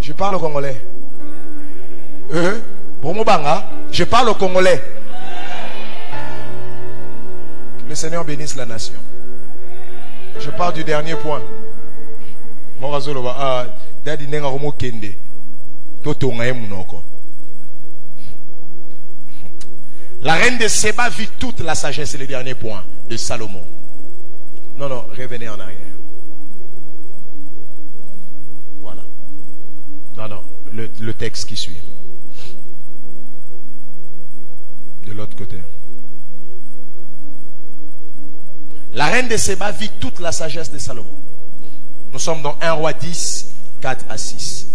Je parle au congolais. Je parle au congolais. Que le Seigneur bénisse la nation. Je parle du dernier point. La reine de Séba vit toute la sagesse, c'est le dernier point de Salomon. Non, revenez en arrière. Voilà. Non, le texte qui suit. l'autre côté. La reine de Séba vit toute la sagesse de Salomon. Nous sommes dans 1 Roi 10, 4 à 6.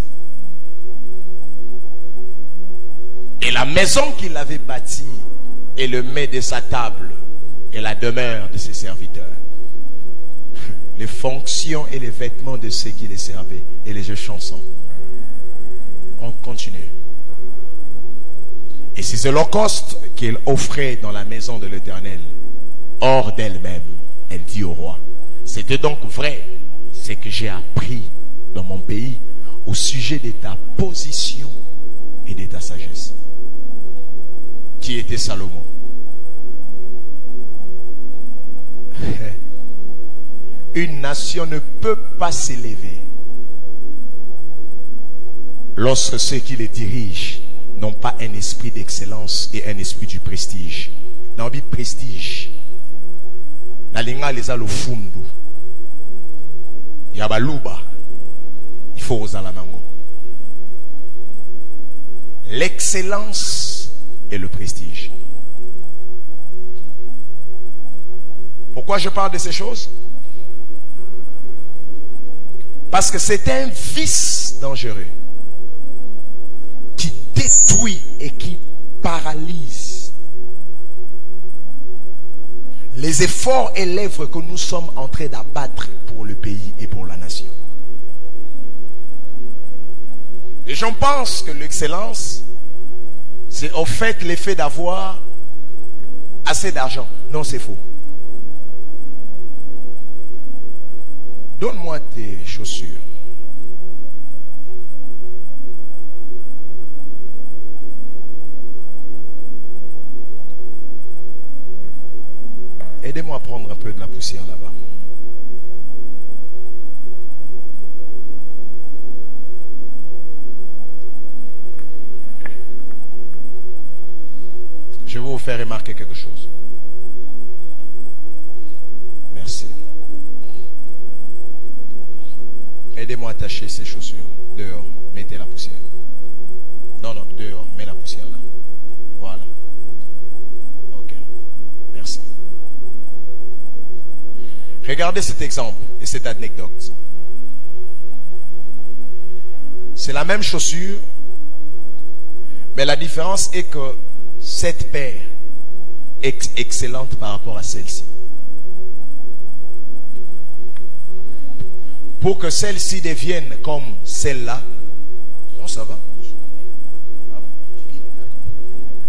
Et la maison qu'il avait bâtie est le mets de sa table et la demeure de ses serviteurs. Les fonctions et les vêtements de ceux qui les servaient et les jeux chansons. On continue. Et ces holocaustes qu'il offrait dans la maison de l'Éternel, hors d'elle-même, elle dit au roi, c'était donc vrai ce que j'ai appris dans mon pays au sujet de ta position et de ta sagesse. Qui était Salomon? Une nation ne peut pas s'élever lorsque ceux qui les dirigent n'ont pas un esprit d'excellence et un esprit du prestige. Dans le prestige, nalinga les alo fundu, yabaluba, il faut aux alamango. L'excellence et le prestige. Pourquoi je parle de ces choses? Parce que c'est un vice dangereux qui détruit et qui paralyse les efforts et l'œuvre que nous sommes en train d'abattre pour le pays et pour la nation. Les gens pensent que l'excellence, c'est au fait l'effet d'avoir assez d'argent. Non, c'est faux. Donne-moi tes chaussures. Aidez-moi à prendre un peu de la poussière là-bas. Je vais vous faire remarquer quelque chose. Merci. Aidez-moi à attacher ces chaussures. Dehors, mettez la poussière. Non, non, dehors, mets la poussière là. Voilà. Ok. Merci. Regardez cet exemple et cette anecdote. C'est la même chaussure, mais la différence est que cette paire est excellente par rapport à celle-ci. Pour que celle-ci devienne comme celle-là. Non, ça va.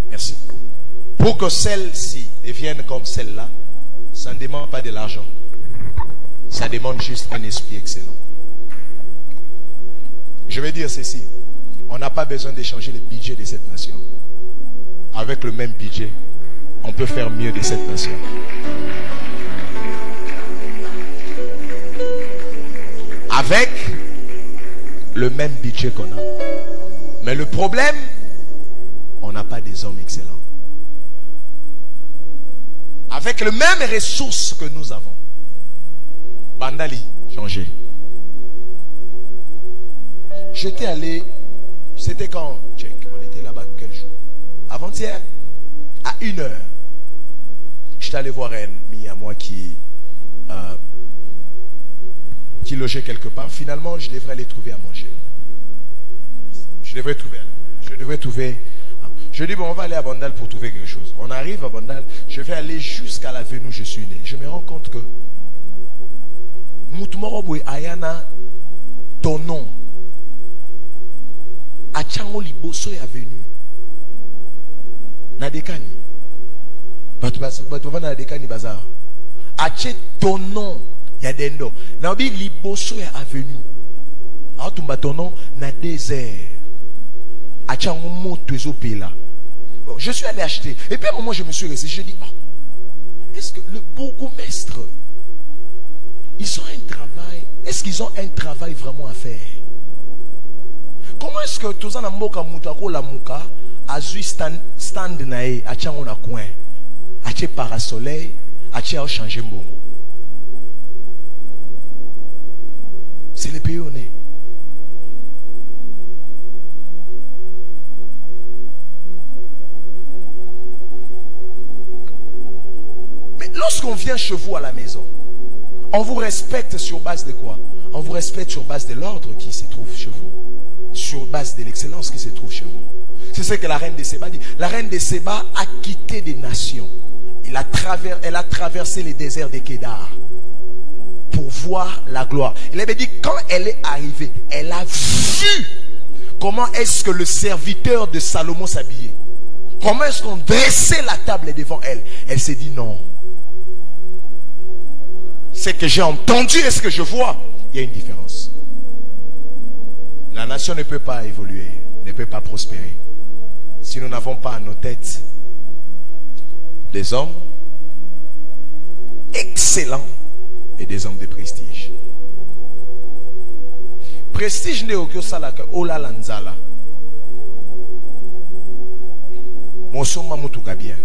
Merci. Pour que celle-ci devienne comme celle-là, ça ne demande pas de l'argent. Ça demande juste un esprit excellent. Je vais dire ceci. On n'a pas besoin d'échanger le budget de cette nation. Avec le même budget, on peut faire mieux de cette nation. Avec le même budget qu'on a. Mais le problème, on n'a pas des hommes excellents. Avec les mêmes ressources que nous avons. Bandali, changer. J'étais allé, c'était quand, check, on était là-bas quel jour? Avant-hier, à 1h, j'étais allé voir un ami à moi qui logeait quelque part. Finalement, je devrais aller trouver à manger. Je devrais trouver. Je dis, bon, on va aller à Bandal pour trouver quelque chose. On arrive à Bandal, je vais aller jusqu'à l'avenue où je suis né. Je me rends compte que Moutoumoroboué Ayana, ton nom, à Tchango Liboso est avenue. Nadekani. Batouva Nadekani Bazar. Ache ton nom. Yadendo. Nabi Liboso est avenue. Atumba ton nom na désert. Ache un mot tuezo pela. Bon, je suis allé acheter. Et puis à un moment je me suis resté. Je dis, oh, est-ce que le bourgmestre, ils ont un travail? Est-ce qu'ils ont un travail vraiment à faire? Comment est-ce que tous en amoka moutako la mouka azui stand nae a tchango na coin a tché parasoleil a tché a changer mbongo? C'est le pays où on est. lorsqu'on vient chez vous à la maison, on vous respecte sur base de quoi? On vous respecte sur base de l'ordre qui se trouve chez vous, sur base de l'excellence qui se trouve chez vous. C'est ce que la reine de Séba dit. La reine de Séba a quitté des nations. Elle a traversé les déserts de Kédar pour voir la gloire. Elle avait dit, quand elle est arrivée, elle a vu comment est-ce que le serviteur de Salomon s'habillait. Comment est-ce qu'on dressait la table devant elle. Elle s'est dit non. Ce que j'ai entendu et ce que je vois, il y a une différence. La nation ne peut pas évoluer, ne peut pas prospérer si nous n'avons pas à nos têtes des hommes excellents et des hommes de prestige. Prestige ne okyo salaka ola lanzala. Mosoma mutuka bien.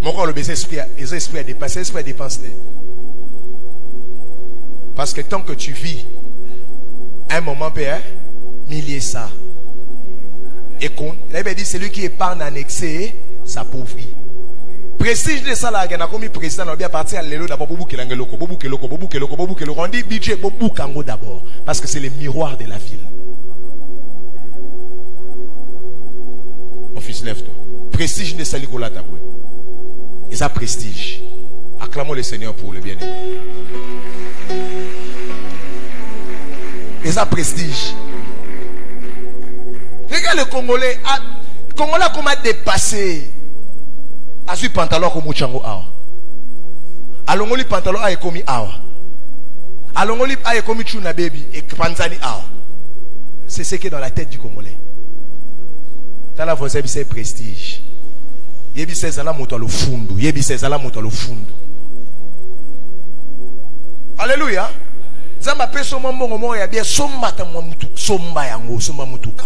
Moko le baiser esprit à dépasser, esprit à dépenser. Parce que tant que tu vis un moment père, millier ça. Et qu'on, il avait dit celui qui épargne en excès s'appauvrit. Prestige de ça là, il y a comme président, on bien parti à l'élo d'abord, bobu keloko, on dit budget bobu kango d'abord, parce que c'est le miroir de la ville. Mon fils, lève-toi. Prestige de Salikola Taboué. Et ça, prestige. Acclamons le Seigneur pour le bien-aimé. Et ça, prestige. Regarde le Congolais. Le Congolais comment a dépassé. A su pantalon comme Mouchango Awa. Alongoli pantalon a commis Awa. Alongoli a commis Chuna Baby et Panzani Awa. C'est ce qui est dans la tête du Congolais. T'as la voix, c'est prestige. Yebi c'est zala moto lo fundu. Yebi c'est zala moto lo fundu. Alléluia. Zamba peso mbongo mo ya bien somba ta mutu somba yango somba mutuka.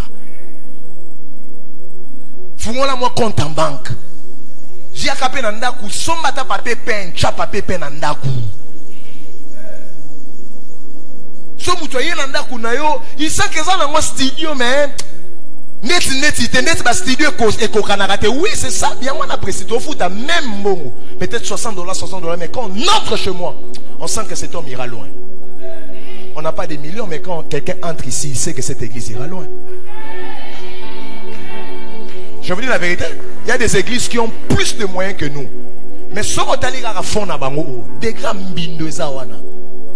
Fungola mo compte en banque. Jia kapé na ndaku somba ta papier peint, cha papier peint na ndaku. So mutu ye na ndaku na yo, il sent que ça na mo studio mais net ba studio eko kanarate. Oui, c'est ça. Bien on apprécie au foot à même bongo. Peut-être $60, mais quand on entre chez moi, on sent que cet homme ira loin. On n'a pas des millions, mais quand quelqu'un entre ici, il sait que cette église ira loin. Je vous dis la vérité, il y a des églises qui ont plus de moyens que nous. Mais ce qu'on a dit à fond na bango, des grands mbindo zawana.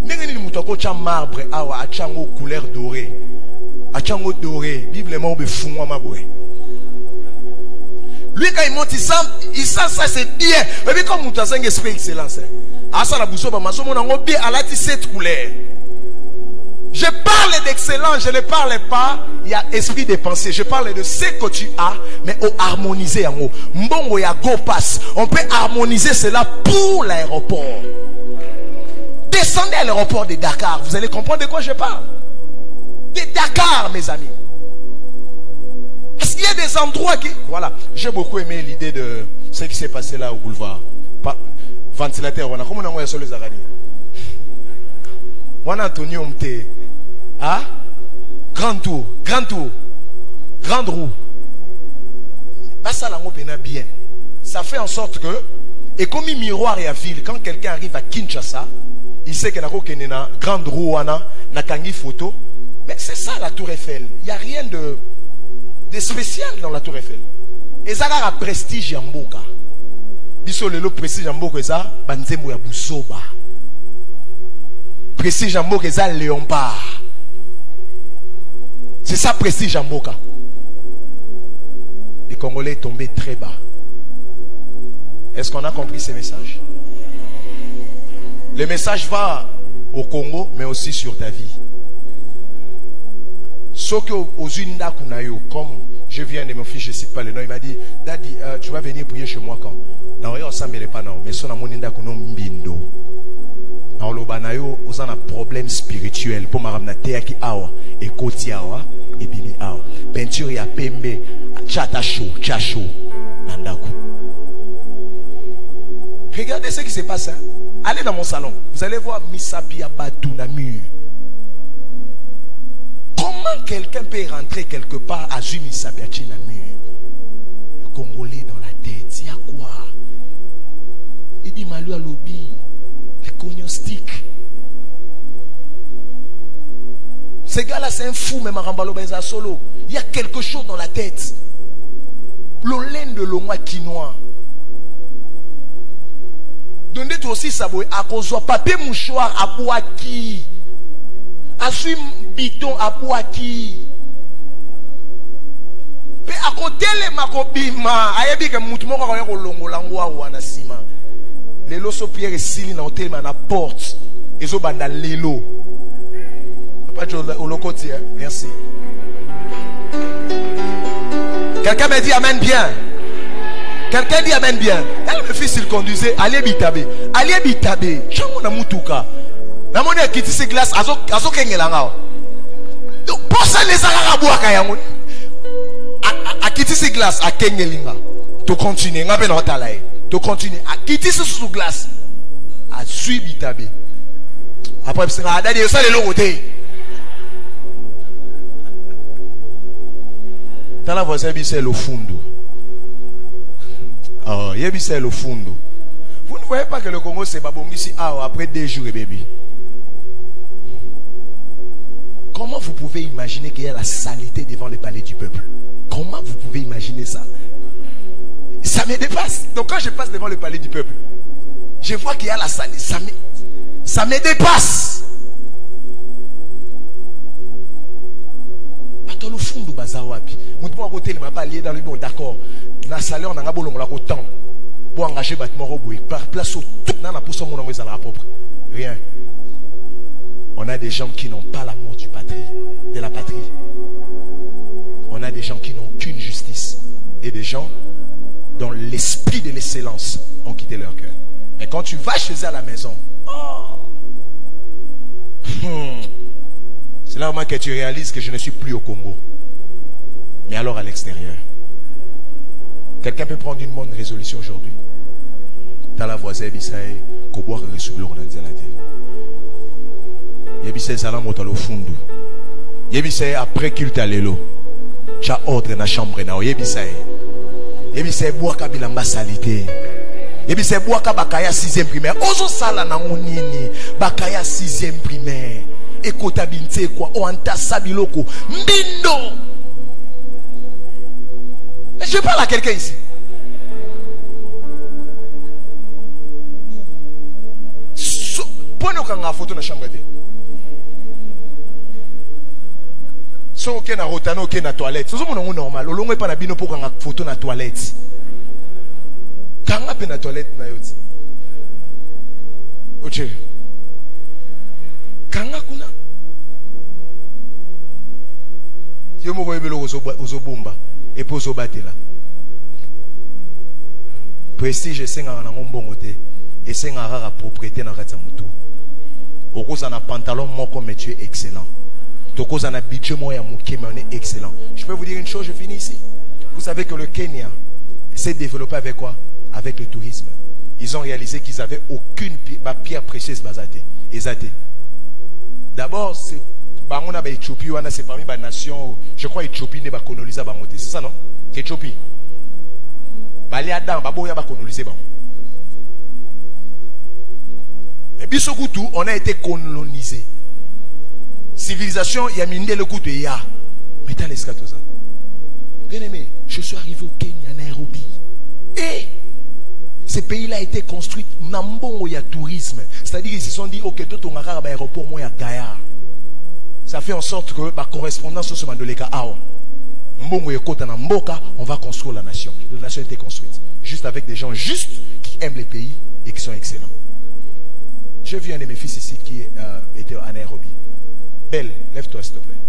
N'engeni mutoko cha marbre awa achango couleur dorée. Achango doré, biblement be fumwa mabwe. Lui quand il monte, il sent ça c'est bien. Mais puis comme mutu azenge esprit excellence. Asa la buso ba masomo na ngo bien alati cette couleur. Je parle d'excellence, je ne parle pas, il y a esprit de pensée. Je parle de ce que tu as, mais au harmoniser en haut. Mbongo ya go pass. On peut harmoniser cela pour l'aéroport. Descendez à l'aéroport de Dakar, vous allez comprendre de quoi je parle. De Dakar, mes amis. Parce qu'il y a des endroits qui... Voilà, j'ai beaucoup aimé l'idée de ce qui s'est passé là au boulevard. Ventilateur, voilà. Comment on a sur les araignées? On a Antonio Mte. Ah? Grand tour, grande roue. Pas ça la mopena bien. Ça fait en sorte que, et comme un miroir et à ville, quand quelqu'un arrive à Kinshasa, il sait qu'il y a une grande roue, na kangi photo. Mais c'est ça la tour Eiffel. Il n'y a rien de spécial dans la tour Eiffel. Et ça a un prestige en Mboka. Biso le prestige en Mboka, ça, banzemo ya busoba. Prestige en Mboka, ça, Léompard. C'est ça, prestige en Mboka. Les Congolais sont tombés très bas. Est-ce qu'on a compris ces messages? Le message va au Congo, mais aussi sur ta vie. Sauf qu'aux Unis, comme je viens de mon fils, je ne cite pas le nom, il m'a dit, Daddy, tu vas venir prier chez moi quand? Non, on ne s'en pas, non, mais son amour n'est pas bindo. Dans le banayo, on a un problème spirituel. Pour ma ramener théaki awa, et koti awa, et bibi awa. Peinture ya pembe, chacho, nandaku. Regardez ce qui se passe. Hein? Allez dans mon salon, vous allez voir Misabi Abadou na mur. Comment quelqu'un peut rentrer quelque part à Zumi Sabiachi na mur? Le Congolais dans la tête, il y a quoi? Il dit Malou à lobby, les cognostiques. Ce gars-là, c'est un fou, même à Rambalo Benza Solo. Il y a quelque chose dans la tête. L'olène de l'omoi quinoa. Donnez-toi aussi ça, à cause de papier mouchoir à Boaki. À suivre bidon à Boaki. Mais à côté les makobima, ayabi que moutoumou quand on est longo langwa ou anasima. Les loso pierre et sili na hôtel na porte. Ils ont banda lelo. Pas de au locotier, merci. Quelqu'un me dit amen bien. Quelqu'un dit amen bien. Elle me fils il conduisait allez bitabé. Allez bitabé. Chango na mutuka. Na moni akiti se glace azo kengelanga. Donc pour ça les arara boaka yango. Akiti se glace a kengelinga. To continuer ngabe na hotalae. To continuer akiti se sous glace. A sui bitabé. Après c'est nga dadi ça les logoté. Dans la voisin c'est le fundo. Oh, c'est le fundo. Vous ne voyez pas que le Congo c'est babongisi après 2 jours et bébé. Comment vous pouvez imaginer qu'il y a la saleté devant le palais du peuple? Comment vous pouvez imaginer ça? Ça me dépasse. Donc quand je passe devant le palais du peuple, je vois qu'il y a la saleté. Ça me dépasse. Le fond du bazar wapi. Mon côté, il m'a pas lié dans le bon d'accord. Dans le salaire, on a bon la temps pour engager bâtiment roboué. Par place au tout, on a pour son monde à la propre. Rien. On a des gens qui n'ont pas l'amour de la patrie. On a des gens qui n'ont aucune justice. Et des gens dont l'esprit de l'excellence ont quitté leur cœur. Mais quand tu vas chez eux à la maison, c'est là que tu réalises que je ne suis plus au Congo. Mais alors à l'extérieur. Quelqu'un peut prendre une bonne résolution aujourd'hui. Dans la voisine, Bissaï, Koboa ressoubler on a dit à la télé. Yebissaï salam au talo fundu. Yebissaï après culte à l'élo. Tu as ordre dans la chambre na Yebissaï. Yebissaï bois kabilamba salité. Yebissaï bois kabakaya 6e primaire. Ozo sala na nini bakaya 6e primaire. Ekota binte quoi oanta sabiloko mbindo. Je parle à quelqu'un ici. Prenez une photo dans la chambre. Si vous avez une na toilette, c'est normal. Vous n'avez pas une photo dans la toilette. Quand vous avez une toilette, ok. Quand vous avez et pour se battre là. Prestige c'est un bongoté et c'est un propriété dans la moto. Au cause d'un pantalon moko mais tu es excellent. Au cause d'un budget moyen moké mais on est excellent. Je peux vous dire une chose, je finis ici. Vous savez que le Kenya s'est développé avec quoi? Avec le tourisme. Ils ont réalisé qu'ils n'avaient aucune pierre précieuse basatée. D'abord c'est Éthiopie, c'est parmi les nations, je crois Éthiopie n'est pas colonisée, c'est ça non? Éthiopie. Mais Bissokutu, on a été colonisé. Civilisation, il y a mine le coup de ya. Mais t'as l'escatosa. Bien aimé, je suis arrivé au Kenya, à Nairobi. Et ce pays-là a été construit. Nambo, il y a tourisme. C'est-à-dire qu'ils se sont dit, ok, tout on a un aéroport, moi, il y a Gaïa. Ça fait en sorte que ma correspondance sur Mandoleka Awa, on va construire la nation. La nation a été construite. Juste avec des gens justes qui aiment les pays et qui sont excellents. J'ai vu un de mes fils ici qui était à Nairobi. Belle, lève-toi s'il te plaît.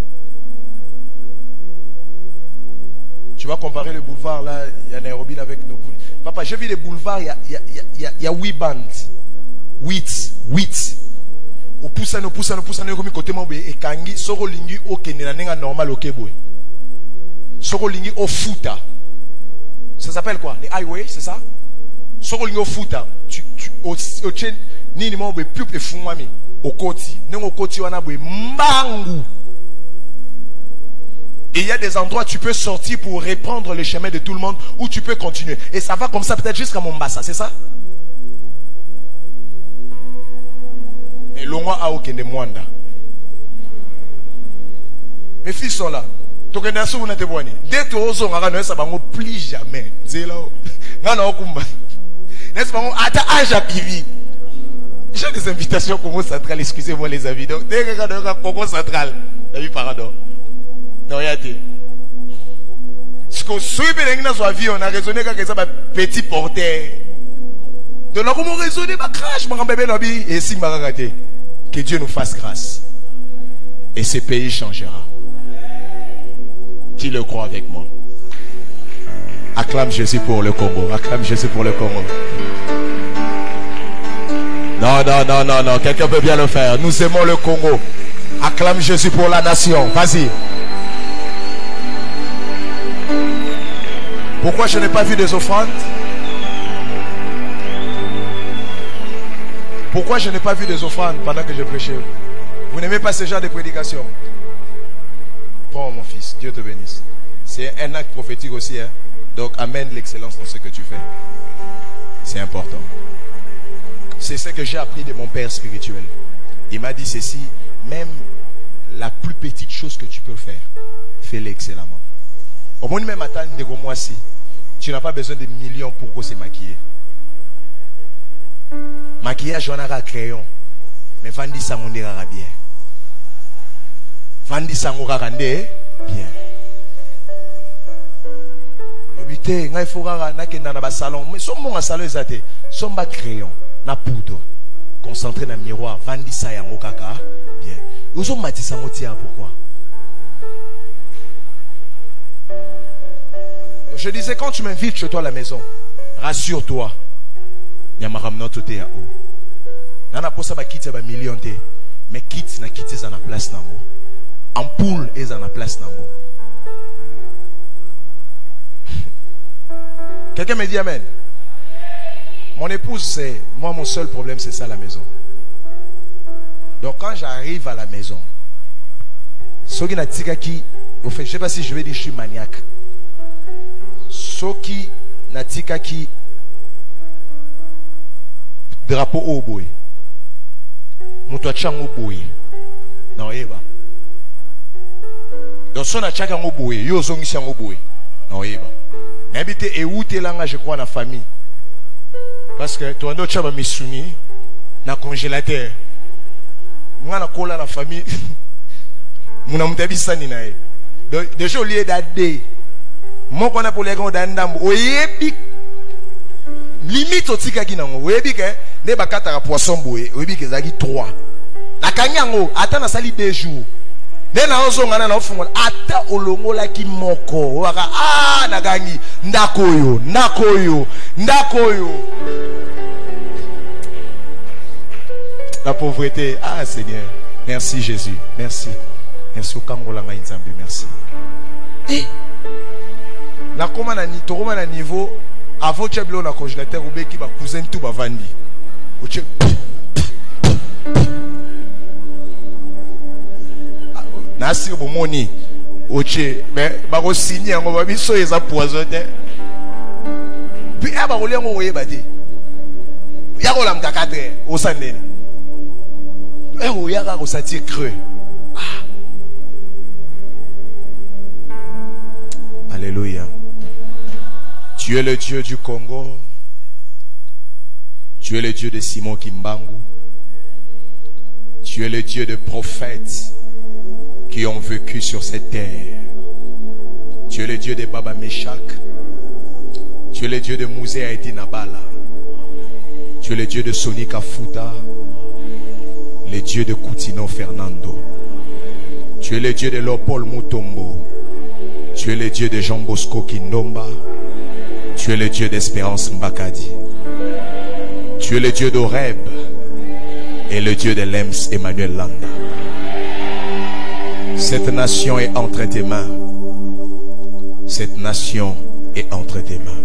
Tu vas comparer le boulevard là, il y a Nairobi là avec nos boulevards. Papa, j'ai vu les boulevards, il y a 8 bandes. 8. Au poussant, comme côté moi et kangi soro lingi au Kenya nenga normal au Keboué. Soro lingi au Futa. Ça s'appelle quoi? Les highways, c'est ça? Soro lingi au Futa. Tu au chen ni ni mo be pup e fumami au koti. Nengo koti wana boy mbangu. Et il y a des endroits où tu peux sortir pour reprendre le chemin de tout le monde ou tu peux continuer. Et ça va comme ça peut-être jusqu'à Mombasa, c'est ça? Et l'onga a aucun de mwanda. Mes fils sont là. Donc, il y a des gens qui ont été dès que tu as été ça ne plus jamais. C'est là. N'est-ce pas? Attends, âge à pivi. J'ai des invitations au Congo Central, excusez-moi les amis. Donc, dès que tu as Congo Central, tu as vu pardon. Non, il y a des. Ce qu'on suit, on a raisonné que ça petit porteur. Donc, là, comment raisonner, crash, et si que Dieu nous fasse grâce. Et ce pays changera. Qui le croit avec moi? Acclame Jésus pour le Congo. Acclame Jésus pour le Congo. Non, non, non, non, non. Quelqu'un peut bien le faire. Nous aimons le Congo. Acclame Jésus pour la nation. Vas-y. Pourquoi je n'ai pas vu des offrandes? Pourquoi je n'ai pas vu des offrandes pendant que je prêchais? Vous n'aimez pas ce genre de prédication? Prends mon fils, Dieu te bénisse. C'est un acte prophétique aussi, hein? Donc amène l'excellence dans ce que tu fais. C'est important. C'est ce que j'ai appris de mon père spirituel. Il m'a dit ceci: même la plus petite chose que tu peux faire, fais-le excellemment. Au moins même matin de moi si tu n'as pas besoin de millions pour se maquiller. Maquillage on a un crayon, mais vendi ça on dira bien. Vendi ça on dira bien. Évitez, il faut que dans le salon, mais son bon salon exacté, son bas crayon, na poudre, concentré dans le miroir, vendi ça ya mokaka bien. Vous ont mati ça motia pourquoi? Je disais, quand tu m'invites chez toi à la maison, rassure-toi, il y a ma ramenant tout est à haut. Nana pour ça, quitte ba million té, mais quitte na quitte ça na place nango. Ampoule est dans la place nango. Quelqu'un me dit amen. Mon épouse, c'est moi, mon seul problème, c'est ça, la maison. Donc quand j'arrive à la maison, Soki na tika ki, au fait, je sais pas si je vais dire je suis maniaque. Soki na tika ki drapeau au boy. Muto chang au boy. Non, eba. Donc son a chaka au boy, yo zongi chang au boy. Non, eba. N'habite et où t'es là, je crois, dans la famille. Parce que toi, tu as mis soumis dans le congélateur. Moi, je suis dans la famille. Je suis dans la famille. Donc, déjà, au lieu d'aider, moi, je suis pour les gens d'Andam. Limite au tika qui n'a pas. Vous voyez que les bakata à poisson, vous voyez que ça a 3. La kanyango, attends, ça a 2 jours. Nena ozo ngana na ofungo ata olongo la ki moko waka nagangi ndakoyo la pauvreté. Seigneur, merci Jésus, merci au kangola nga nzambe, merci. Et na koma na tokoma na niveau avant tcheblo na congélateur ubeki ba cousin tout ba vandi oche. Nasi bomoni oche mais ba ko signer ngo ba biso eza poisonné puis aba ko lengo oyeba te ya ko lam ka 4 o sandene o ya ka ko sati creux. Alléluia. Tu es le Dieu du Congo. Tu es le Dieu de Simon Kimbangu. Tu es le Dieu de prophètes qui ont vécu sur cette terre. Tu es le Dieu de Baba Meshach. Tu es le Dieu de Mouzé Haïti Nabala. Tu es le Dieu de Sonika Fouta. Le Dieu de Koutino Fernando. Tu es le Dieu de Lopol Mutombo. Tu es le Dieu de Jean Bosco Kindomba. Tu es le Dieu d'Espérance Mbakadi. Tu es le Dieu d'Oreb et le Dieu de Lems Emmanuel Landa. Cette nation est entre tes mains. Cette nation est entre tes mains.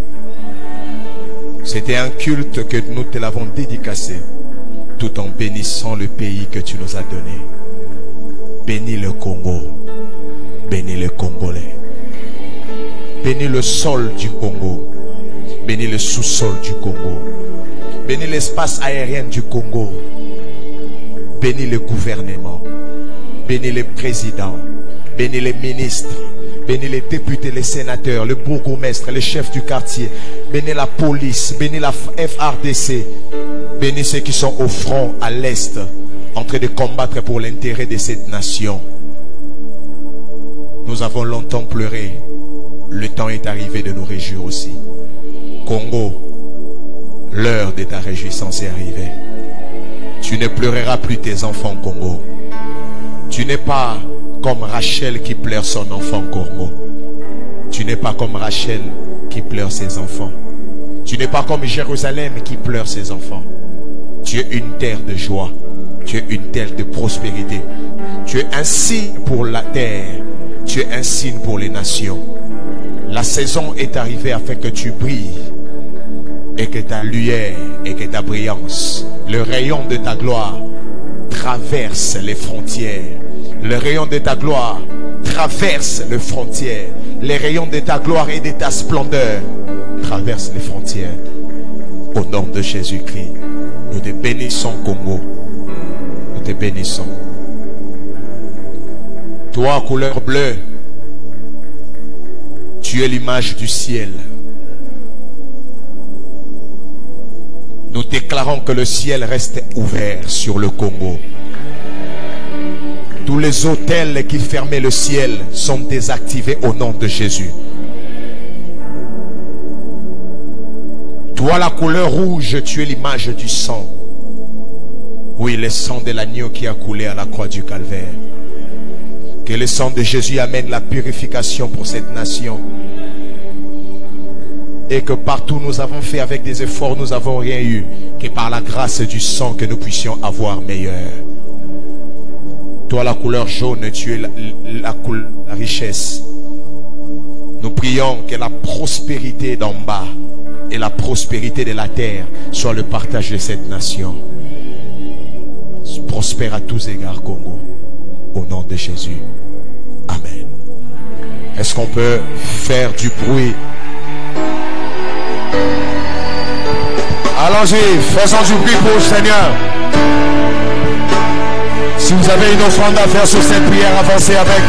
C'était un culte que nous te l'avons dédicacé, tout en bénissant le pays que tu nous as donné. Bénis le Congo. Bénis les Congolais. Bénis le sol du Congo. Bénis le sous-sol du Congo. Bénis l'espace aérien du Congo. Bénis le gouvernement. Bénis les présidents. Bénis les ministres. Bénis les députés, les sénateurs, le bourgmestre, les chefs du quartier. Bénis la police. Bénis la FRDC. Bénis ceux qui sont au front, à l'est, en train de combattre pour l'intérêt de cette nation. Nous avons longtemps pleuré. Le temps est arrivé de nous réjouir aussi. Congo, l'heure de ta réjouissance est arrivée. Tu ne pleureras plus tes enfants, Congo. Tu n'es pas comme Rachel qui pleure son enfant, Congo. Tu n'es pas comme Rachel qui pleure ses enfants. Tu n'es pas comme Jérusalem qui pleure ses enfants. Tu es une terre de joie. Tu es une terre de prospérité. Tu es un signe pour la terre. Tu es un signe pour les nations. La saison est arrivée afin que tu brilles et que ta lumière et que ta brillance, le rayon de ta gloire, traverse les frontières. Le rayon de ta gloire traverse les frontières. Les rayons de ta gloire et de ta splendeur traversent les frontières. Au nom de Jésus-Christ, nous te bénissons, Congo. Nous te bénissons. Toi, couleur bleue, tu es l'image du ciel. Nous déclarons que le ciel reste ouvert sur le Congo. Tous les hôtels qui fermaient le ciel sont désactivés au nom de Jésus. Toi, la couleur rouge, tu es l'image du sang. Oui, le sang de l'agneau qui a coulé à la croix du Calvaire. Que le sang de Jésus amène la purification pour cette nation. Et que partout nous avons fait avec des efforts, nous n'avons rien eu. Que par la grâce du sang que nous puissions avoir meilleur. Toi, la couleur jaune, tu es la richesse. Nous prions que la prospérité d'en bas et la prospérité de la terre soit le partage de cette nation. Prospère à tous égards, Congo. Au nom de Jésus. Amen. Est-ce qu'on peut faire du bruit? Allons-y, faisons du bruit pour le Seigneur. Si vous avez une offrande à faire sur cette prière, avancez avec.